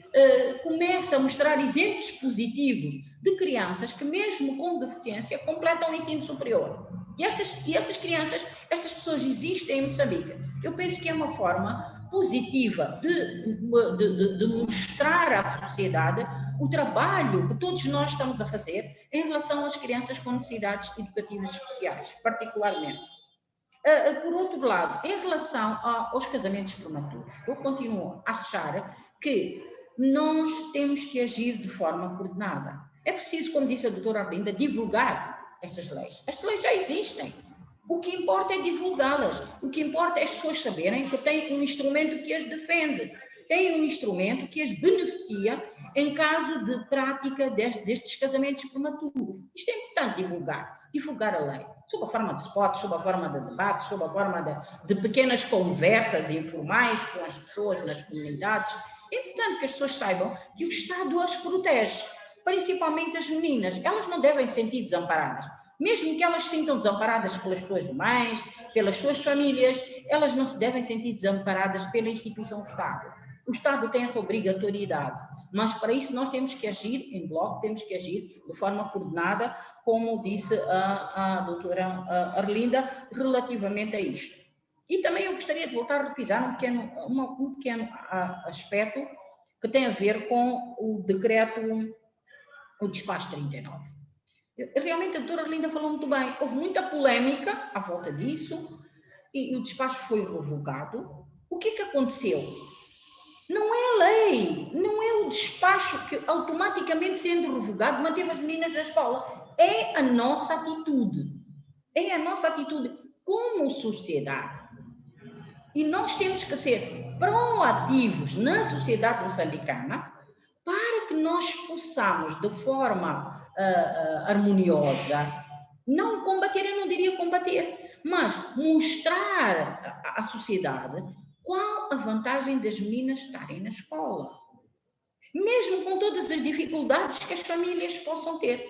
comece a mostrar exemplos positivos de crianças que mesmo com deficiência completam o ensino superior. E essas crianças, estas pessoas existem em Moçambique. Eu penso que é uma forma positiva de mostrar à sociedade o trabalho que todos nós estamos a fazer em relação às crianças com necessidades educativas especiais, particularmente. Por outro lado, em relação aos casamentos prematuros, eu continuo a achar que nós temos que agir de forma coordenada. É preciso, como disse a doutora Arlinda, divulgar estas leis. As leis já existem. O que importa é divulgá-las. O que importa é as pessoas saberem que têm um instrumento que as defende, têm um instrumento que as beneficia em caso de prática destes casamentos prematuros. Isto é importante divulgar a lei, sob a forma de spots, sob a forma de debates, sob a forma de pequenas conversas informais com as pessoas nas comunidades. É importante que as pessoas saibam que o Estado as protege, principalmente as meninas. Elas não devem se sentir desamparadas. Mesmo que elas se sintam desamparadas pelas suas mães, pelas suas famílias, elas não se devem sentir desamparadas pela instituição Estado. O Estado tem essa obrigatoriedade, mas para isso nós temos que agir em bloco, temos que agir de forma coordenada, como disse a doutora Arlinda, relativamente a isto. E também eu gostaria de voltar a repisar um pequeno aspecto que tem a ver com o decreto, o despacho 39. Realmente a doutora Arlinda falou muito bem, houve muita polémica à volta disso e o despacho foi revogado. O que é que aconteceu? Não é a lei, não é o despacho que automaticamente sendo revogado manteve as meninas na escola. É a nossa atitude como sociedade. E nós temos que ser proativos na sociedade moçambicana para que nós possamos, de forma harmoniosa, não combater, eu não diria combater, mas mostrar à sociedade qual a vantagem das meninas estarem na escola, mesmo com todas as dificuldades que as famílias possam ter.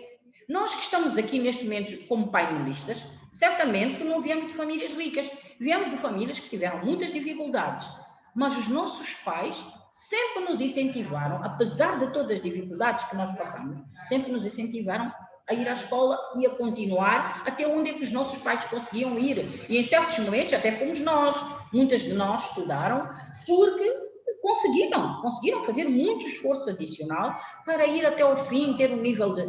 Nós que estamos aqui neste momento como painelistas, certamente que não viemos de famílias ricas, viemos de famílias que tiveram muitas dificuldades, mas os nossos pais sempre nos incentivaram, apesar de todas as dificuldades que nós passamos, sempre nos incentivaram a ir à escola e a continuar até onde é que os nossos pais conseguiam ir. E em certos momentos, até fomos nós, muitas de nós estudaram, porque conseguiram fazer muito esforço adicional para ir até ao fim, ter um nível de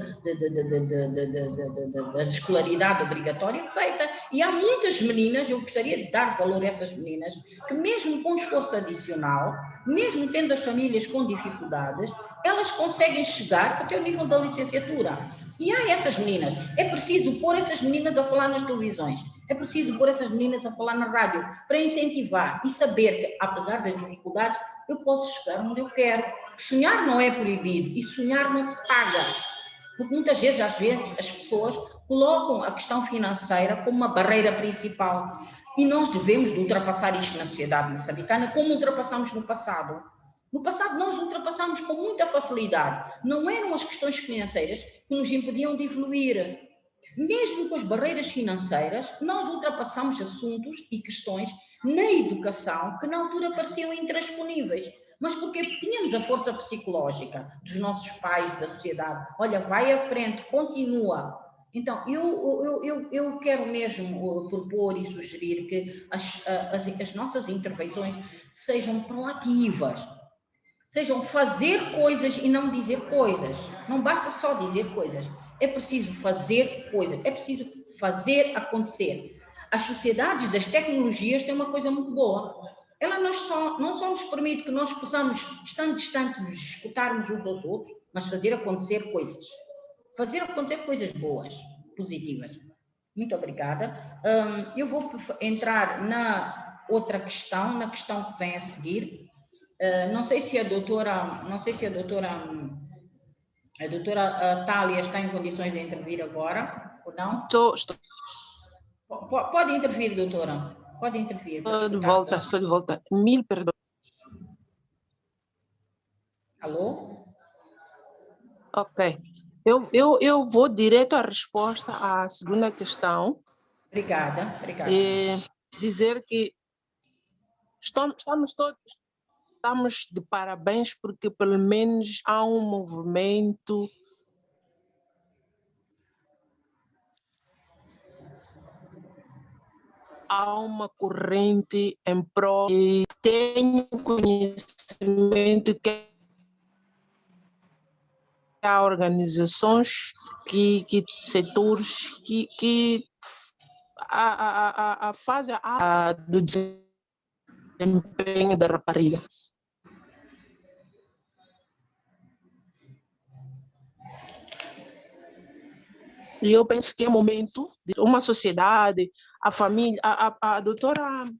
escolaridade obrigatória feita. E há muitas meninas, eu gostaria de dar valor a essas meninas, que mesmo com esforço adicional, mesmo tendo as famílias com dificuldades, elas conseguem chegar até o nível da licenciatura. E há essas meninas, é preciso pôr essas meninas a falar nas televisões. É preciso pôr essas meninas a falar na rádio para incentivar e saber que, apesar das dificuldades, eu posso chegar onde eu quero. Sonhar não é proibido e sonhar não se paga. Porque muitas vezes, às vezes, as pessoas colocam a questão financeira como uma barreira principal. E nós devemos de ultrapassar isto na sociedade moçambicana, como ultrapassamos no passado. No passado, nós ultrapassamos com muita facilidade. Não eram as questões financeiras que nos impediam de evoluir. Mesmo com as barreiras financeiras, nós ultrapassamos assuntos e questões na educação que na altura pareciam intransponíveis. Mas porque tínhamos a força psicológica dos nossos pais, da sociedade. Olha, vai à frente, continua. Então, eu quero mesmo propor e sugerir que as nossas intervenções sejam proativas, sejam fazer coisas e não dizer coisas. Não basta só dizer coisas, é preciso fazer coisas, é preciso fazer acontecer. As sociedades das tecnologias têm uma coisa muito boa. Ela não só nos permite que nós possamos, estando distantes, nos escutarmos uns aos outros, mas fazer acontecer coisas. Fazer acontecer coisas boas, positivas. Muito obrigada. Eu vou entrar na outra questão, na questão que vem a seguir. Não sei se a doutora Thalia está em condições de intervir agora, ou não? Estou. Pode intervir, doutora. Pode intervir. Estou de volta. Mil perdões. Alô? Ok. Eu vou direto à resposta à segunda questão. Obrigada. Dizer que estamos de parabéns porque pelo menos há um movimento há uma corrente em prol e tenho conhecimento que há organizações, setores que fazem do desempenho da rapariga. E eu penso que é momento de uma sociedade, a família, a doutora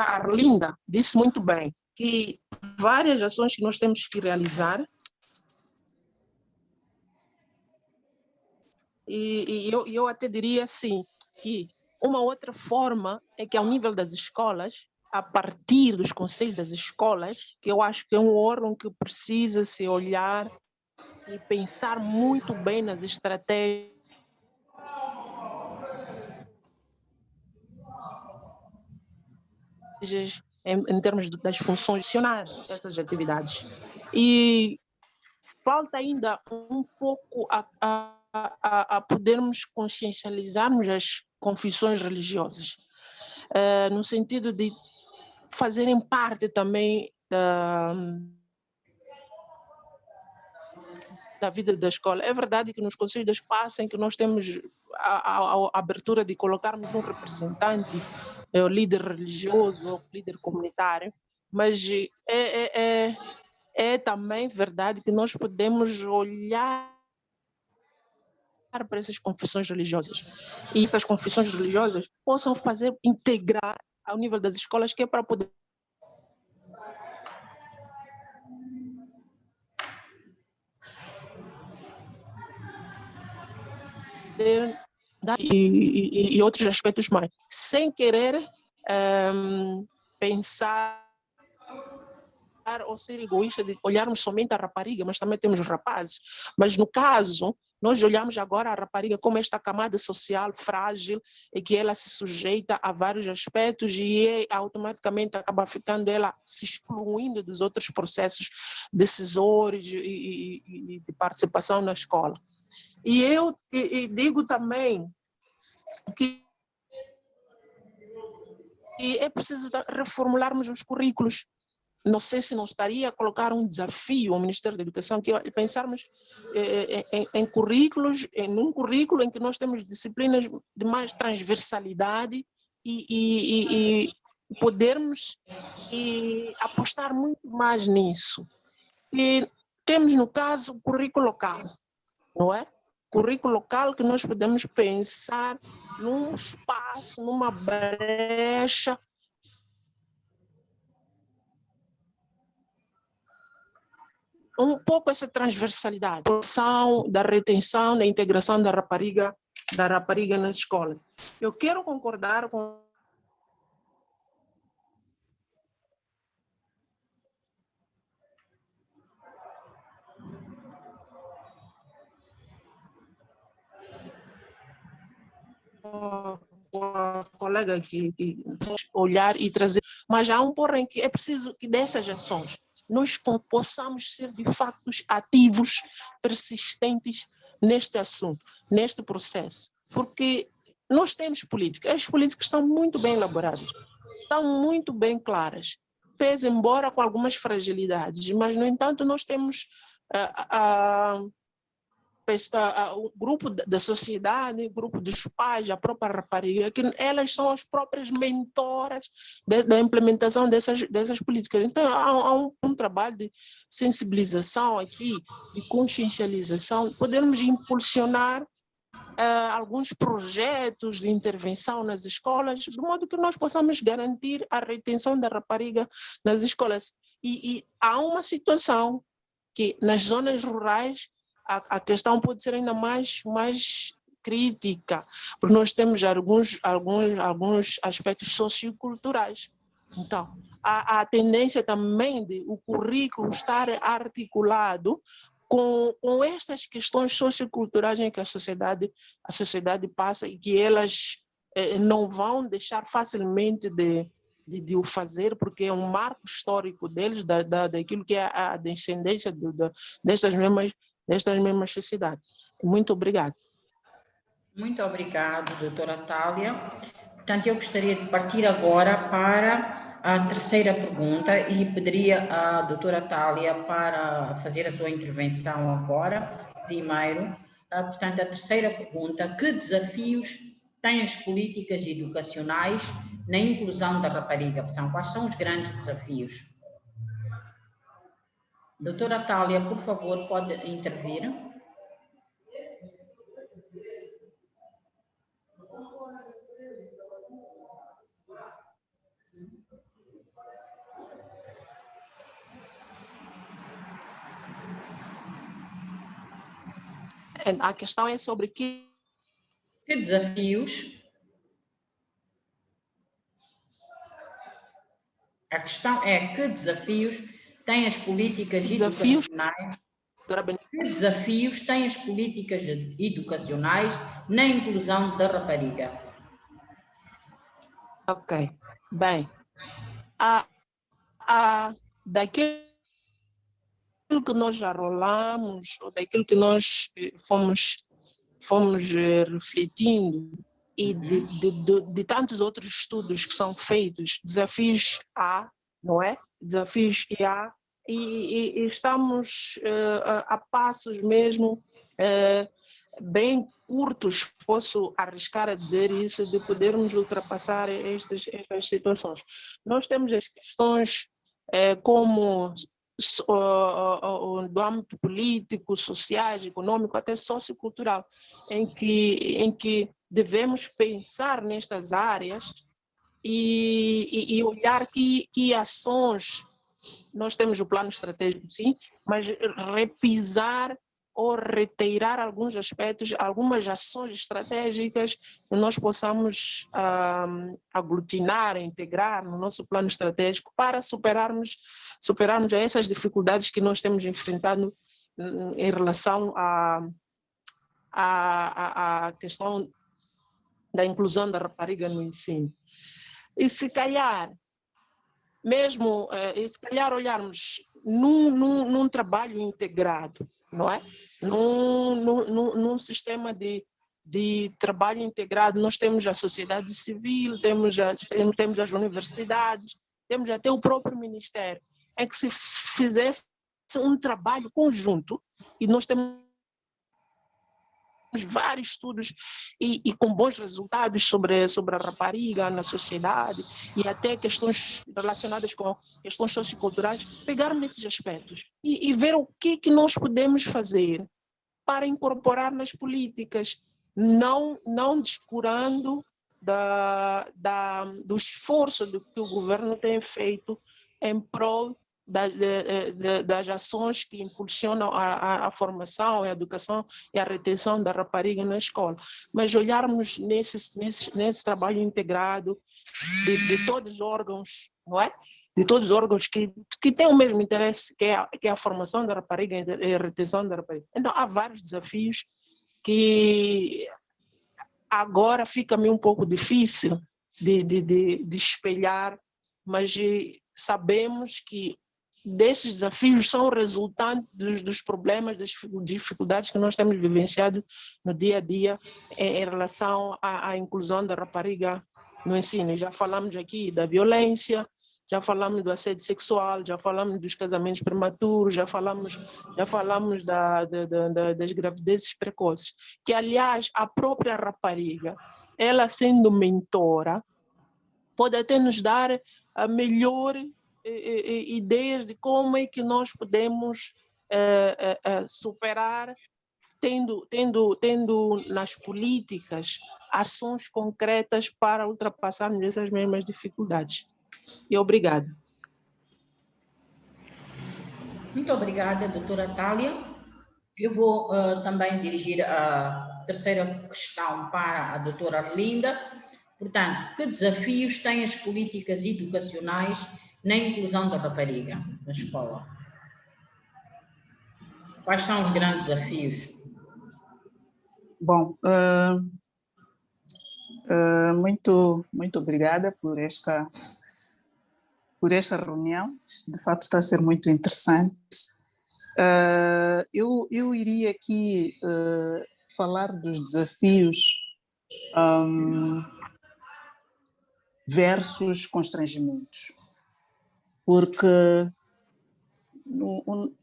Arlinda disse muito bem que várias ações que nós temos que realizar e eu até diria assim que uma outra forma é que ao nível das escolas, a partir dos conselhos das escolas, que eu acho que é um órgão que precisa se olhar e pensar muito bem nas estratégias em termos das funções funcionais dessas atividades. E falta ainda um pouco a podermos consciencializarmos as confissões religiosas, no sentido de fazerem parte também da vida da escola. É verdade que nos conselhos de espaço em que nós temos a abertura de colocarmos um representante, o líder religioso ou líder comunitário, mas é também verdade que nós podemos olhar para essas confissões religiosas e essas confissões religiosas possam fazer integrar ao nível das escolas, que é para poder e outros aspectos mais, sem querer pensar ou ser egoísta de olharmos somente a rapariga, mas também temos os rapazes. Mas no caso, nós olhamos agora a rapariga como esta camada social frágil e que ela se sujeita a vários aspectos e automaticamente acaba ficando ela se excluindo dos outros processos decisórios e de participação na escola. E eu digo também que é preciso reformularmos os currículos. Não sei se não estaria a colocar um desafio ao Ministério da Educação, que é pensarmos em currículos, num currículo em que nós temos disciplinas de mais transversalidade e podermos apostar muito mais nisso. E temos, no caso, o currículo local, não é? Currículo local que nós podemos pensar num espaço, numa brecha. Um pouco essa transversalidade, da retenção, da integração da rapariga nas escolas. Eu quero concordar com a colega que olhar e trazer, mas há um porém que é preciso que dessas ações nós possamos ser de facto ativos, persistentes neste assunto, neste processo, porque nós temos políticas, as políticas são muito bem elaboradas, estão muito bem claras, pese embora com algumas fragilidades, mas no entanto nós temos o grupo da sociedade, o grupo dos pais, a própria rapariga, que elas são as próprias mentoras da implementação dessas políticas. Então, há um trabalho de sensibilização aqui, de consciencialização, podermos impulsionar alguns projetos de intervenção nas escolas, de modo que nós possamos garantir a retenção da rapariga nas escolas. E há uma situação que nas zonas rurais a questão pode ser ainda mais crítica, porque nós temos alguns aspectos socioculturais. Então, há a tendência também de o currículo estar articulado com estas questões socioculturais em que a sociedade passa e que elas não vão deixar facilmente de o fazer, porque é um marco histórico deles, daquilo que é a descendência destas mesmas sociedades. Muito obrigada. Muito obrigado, doutora Tália. Portanto, eu gostaria de partir agora para a terceira pergunta e pediria à doutora Tália para fazer a sua intervenção agora, primeiro. Portanto, a terceira pergunta: que desafios têm as políticas educacionais na inclusão da rapariga? Portanto, quais são os grandes desafios? Doutora Tália, por favor, pode intervir. A questão é sobre que desafios? A questão é que desafios têm as políticas educacionais? Que desafios têm as políticas educacionais na inclusão da rapariga? Ok, bem, daquilo que nós já rolamos, ou daquilo que nós fomos refletindo, e de tantos outros estudos que são feitos, desafios há, não é? Desafios que há, e estamos a passos mesmo bem curtos, posso arriscar a dizer isso, de podermos ultrapassar estas situações. Nós temos as questões como do âmbito político, social, econômico, até sociocultural, em que devemos pensar nestas áreas e olhar que ações. Nós temos o plano estratégico, sim, mas repisar ou reiterar alguns aspectos, algumas ações estratégicas que nós possamos aglutinar, integrar no nosso plano estratégico para superarmos essas dificuldades que nós temos enfrentado em relação à questão da inclusão da rapariga no ensino. E se calhar, olharmos num trabalho integrado, não é? Num sistema de trabalho integrado, nós temos a sociedade civil, temos as universidades, temos até o próprio Ministério, é que se fizesse um trabalho conjunto, e nós temos vários estudos e com bons resultados sobre a rapariga na sociedade e até questões relacionadas com questões socioculturais, pegar nesses aspectos e ver o que nós podemos fazer para incorporar nas políticas, não descurando do esforço que o governo tem feito em prol das ações que impulsionam a formação, a educação e a retenção da rapariga na escola. Mas olharmos nesse trabalho integrado de todos os órgãos, não é? De todos os órgãos que têm o mesmo interesse, que é a formação da rapariga e a retenção da rapariga. Então, há vários desafios que agora fica-me um pouco difícil de espelhar, mas sabemos que desses desafios são resultantes dos problemas, das dificuldades que nós temos vivenciado no dia a dia em relação à inclusão da rapariga no ensino. Já falamos aqui da violência, já falamos do assédio sexual, já falamos dos casamentos prematuros, já falamos das gravidezes precoces, que, aliás, a própria rapariga, ela sendo mentora, pode até nos dar a melhor ideias de como é que nós podemos superar, tendo nas políticas ações concretas para ultrapassarmos essas mesmas dificuldades. E obrigada. Muito obrigada, doutora Thalia. Eu vou também dirigir a terceira questão para a doutora Arlinda. Portanto, que desafios têm as políticas educacionais na inclusão da rapariga na escola? Quais são os grandes desafios? Bom, muito obrigada por esta reunião. De fato, está a ser muito interessante. Eu iria aqui falar dos desafios versus constrangimentos, porque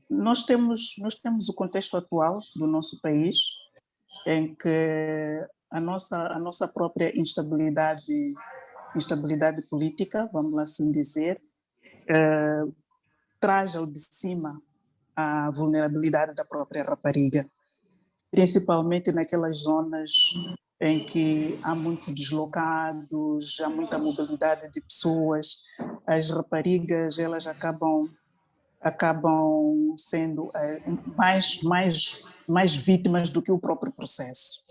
nós temos o contexto atual do nosso país, em que a nossa própria instabilidade política, vamos assim dizer, traz ao de cima a vulnerabilidade da própria rapariga, principalmente naquelas zonas em que há muitos deslocados, há muita mobilidade de pessoas. As raparigas, elas acabam sendo mais vítimas do que o próprio processo.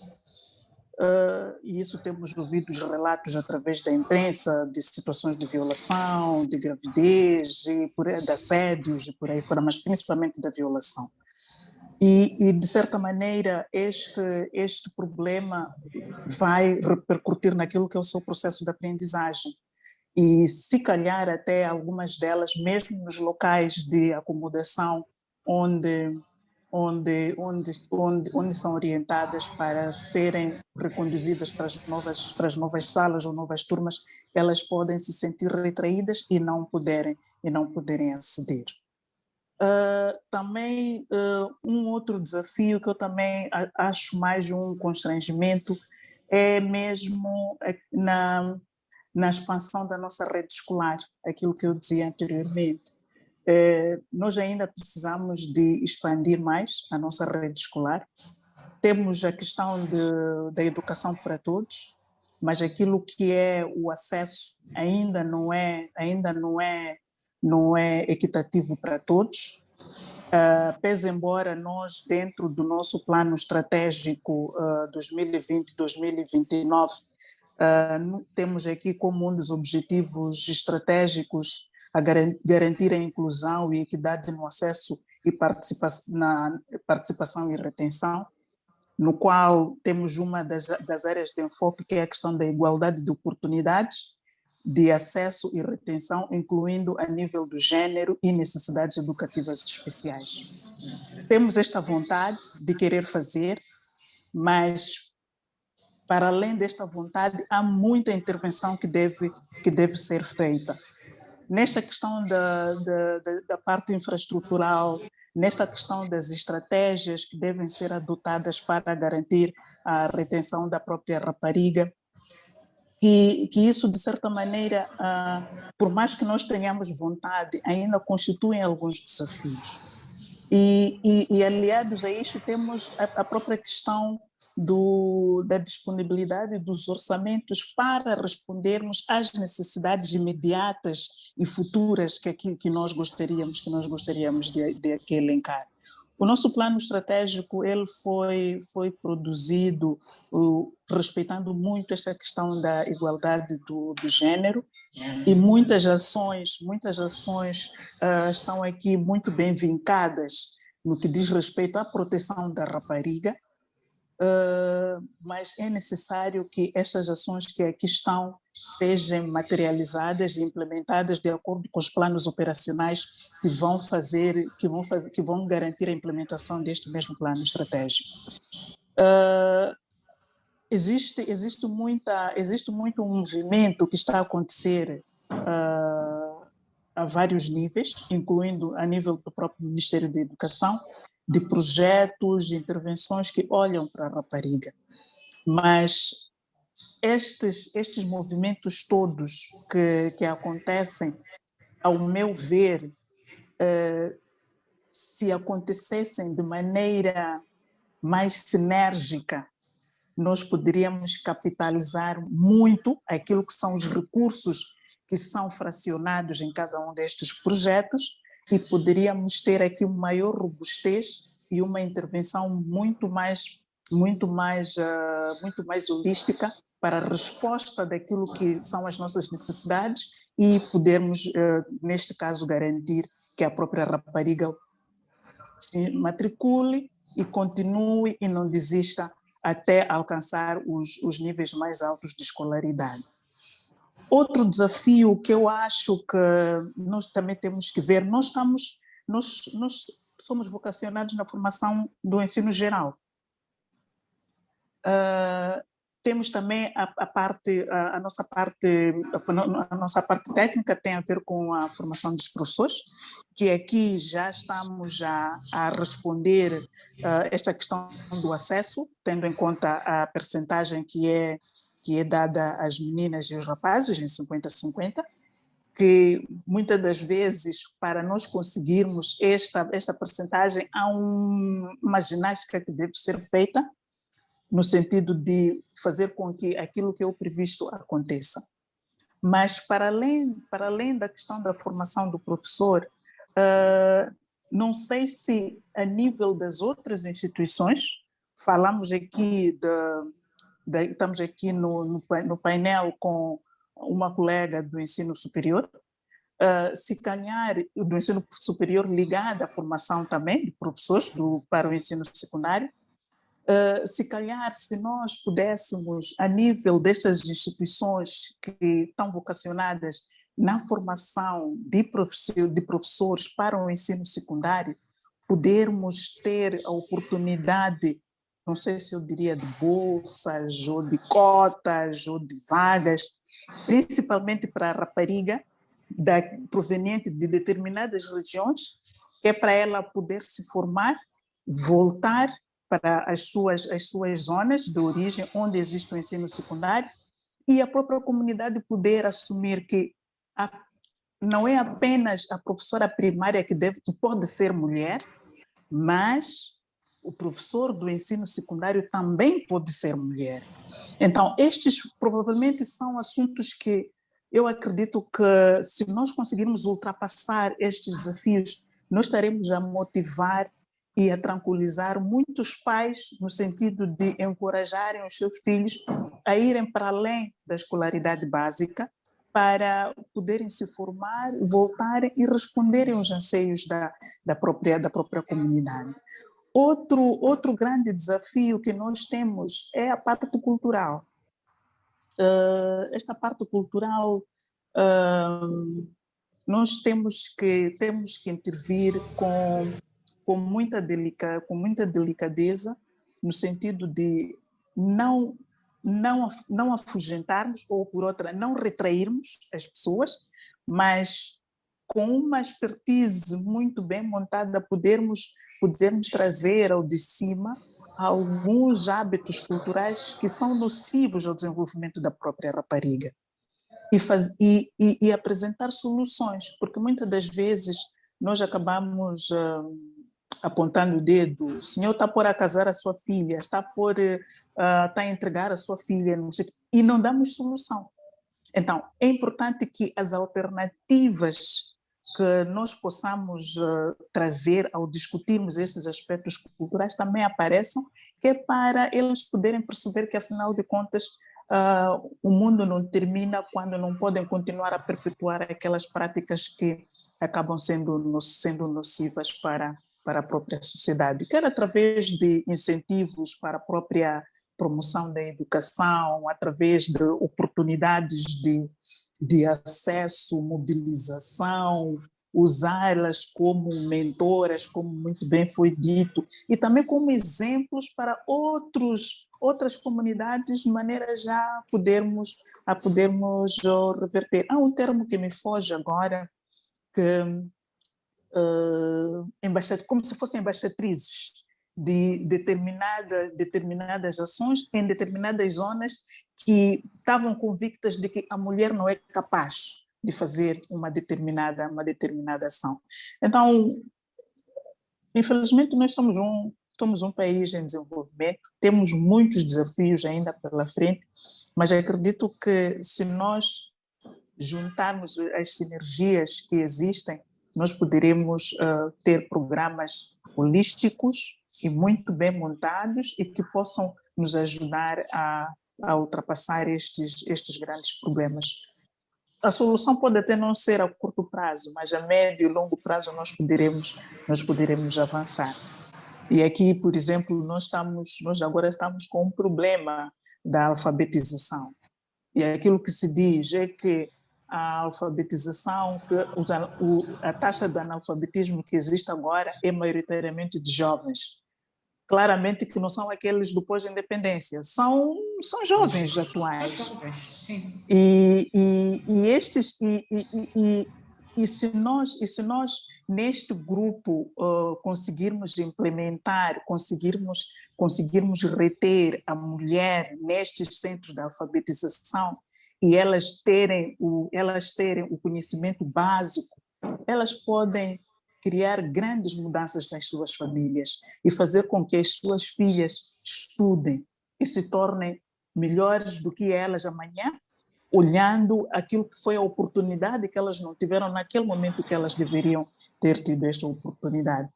E isso temos ouvido os relatos através da imprensa de situações de violação, de gravidez, de assédios e por aí fora, mas principalmente da violação. E de certa maneira, este problema vai repercutir naquilo que é o seu processo de aprendizagem. E se calhar até algumas delas, mesmo nos locais de acomodação, onde são orientadas para serem reconduzidas para as novas salas ou novas turmas, elas podem se sentir retraídas e não poderem aceder. Também um outro desafio que eu também acho mais um constrangimento é mesmo na expansão da nossa rede escolar, aquilo que eu dizia anteriormente. Nós ainda precisamos de expandir mais a nossa rede escolar. Temos a questão da educação para todos, mas aquilo que é o acesso ainda não é equitativo para todos. Pese embora nós, dentro do nosso plano estratégico 2020-2029, temos aqui como um dos objetivos estratégicos a garantir a inclusão e equidade no acesso e na participação e retenção, no qual temos uma das áreas de enfoque, que é a questão da igualdade de oportunidades, de acesso e retenção, incluindo a nível do género e necessidades educativas especiais. Temos esta vontade de querer fazer, mas, para além desta vontade, há muita intervenção que deve ser feita. Nesta questão da parte infraestrutural, nesta questão das estratégias que devem ser adotadas para garantir a retenção da própria rapariga, que isso, de certa maneira, por mais que nós tenhamos vontade, ainda constituem alguns desafios. E aliados a isso, temos a própria questão da disponibilidade dos orçamentos para respondermos às necessidades imediatas e futuras que nós gostaríamos de aqui elencar. O nosso plano estratégico ele foi produzido respeitando muito esta questão da igualdade do gênero, e muitas ações estão aqui muito bem vincadas no que diz respeito à proteção da rapariga, mas é necessário que estas ações que aqui estão sejam materializadas e implementadas de acordo com os planos operacionais que vão garantir a implementação deste mesmo plano estratégico. Existe muito um movimento que está a acontecer a vários níveis, incluindo a nível do próprio Ministério da Educação, de projetos, de intervenções que olham para a rapariga. Mas estes movimentos todos que acontecem, ao meu ver, se acontecessem de maneira mais sinérgica, nós poderíamos capitalizar muito aquilo que são os recursos que são fracionados em cada um destes projetos e poderíamos ter aqui uma maior robustez e uma intervenção muito mais holística para a resposta daquilo que são as nossas necessidades e podermos, neste caso, garantir que a própria rapariga se matricule e continue e não desista até alcançar os níveis mais altos de escolaridade. Outro desafio que eu acho que nós também temos que ver, nós somos vocacionados na formação do ensino geral. Temos também a nossa parte técnica tem a ver com a formação dos professores, que aqui já estamos a responder esta questão do acesso, tendo em conta a percentagem que é dada às meninas e aos rapazes, em 50-50, que muitas das vezes, para nós conseguirmos esta percentagem, há uma ginástica que deve ser feita, no sentido de fazer com que aquilo que é o previsto aconteça. Mas, para além da questão da formação do professor, não sei se a nível das outras instituições, falamos aqui estamos aqui no painel com uma colega do ensino superior, se calhar do ensino superior ligada à formação também de professores para o ensino secundário, se calhar, se nós pudéssemos, a nível destas instituições que estão vocacionadas na formação de professores para o ensino secundário, podermos ter a oportunidade, não sei se eu diria de bolsas, ou de cotas, ou de vagas, principalmente para a rapariga, proveniente de determinadas regiões, que é para ela poder se formar, voltar para as suas zonas de origem, onde existe o ensino secundário, e a própria comunidade poder assumir que não é apenas a professora primária que pode ser mulher, mas o professor do ensino secundário também pode ser mulher. Então, estes provavelmente são assuntos que eu acredito que, se nós conseguirmos ultrapassar estes desafios, nós estaremos a motivar e a tranquilizar muitos pais no sentido de encorajarem os seus filhos a irem para além da escolaridade básica para poderem se formar, voltarem e responderem aos anseios da própria comunidade. Outro grande desafio que nós temos é a parte cultural. Esta parte cultural, nós temos que intervir com muita delicadeza, no sentido de não afugentarmos, ou por outra, não retrairmos as pessoas, mas com uma expertise muito bem montada, podermos trazer ao de cima alguns hábitos culturais que são nocivos ao desenvolvimento da própria rapariga e apresentar soluções, porque muitas das vezes nós acabamos apontando o dedo: o senhor está por a casar a sua filha, está a entregar a sua filha, não sei, e não damos solução. Então, é importante que as alternativas que nós possamos trazer ao discutirmos esses aspectos culturais também apareçam, que é para eles poderem perceber que, afinal de contas, o mundo não termina quando não podem continuar a perpetuar aquelas práticas que acabam sendo nocivas para a própria sociedade, quer através de incentivos para a própria promoção da educação, através de oportunidades de acesso, mobilização, usá-las como mentoras, como muito bem foi dito, e também como exemplos para outras comunidades, de maneira já a podermos reverter. Há um termo que me foge agora, que como se fossem embaixatrizes de determinadas ações em determinadas zonas que estavam convictas de que a mulher não é capaz de fazer uma determinada ação. Então, infelizmente, nós somos um país em desenvolvimento, temos muitos desafios ainda pela frente, mas acredito que se nós juntarmos as sinergias que existem, nós poderemos ter programas holísticos e muito bem montados e que possam nos ajudar a ultrapassar estes grandes problemas. A solução pode até não ser a curto prazo, mas a médio e longo prazo nós poderemos avançar. E aqui, por exemplo, nós agora estamos com um problema da alfabetização. E aquilo que se diz é que a alfabetização, a taxa de analfabetismo que existe agora é maioritariamente de jovens. Claramente que não são aqueles do pós-independência, são jovens atuais. E se nós neste grupo conseguirmos implementar, conseguirmos reter a mulher nestes centros de alfabetização e elas terem o conhecimento básico, elas podem criar grandes mudanças nas suas famílias e fazer com que as suas filhas estudem e se tornem melhores do que elas amanhã, olhando aquilo que foi a oportunidade que elas não tiveram naquele momento que elas deveriam ter tido esta oportunidade.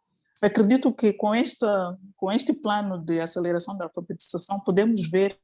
Acredito que com este plano de aceleração da alfabetização podemos ver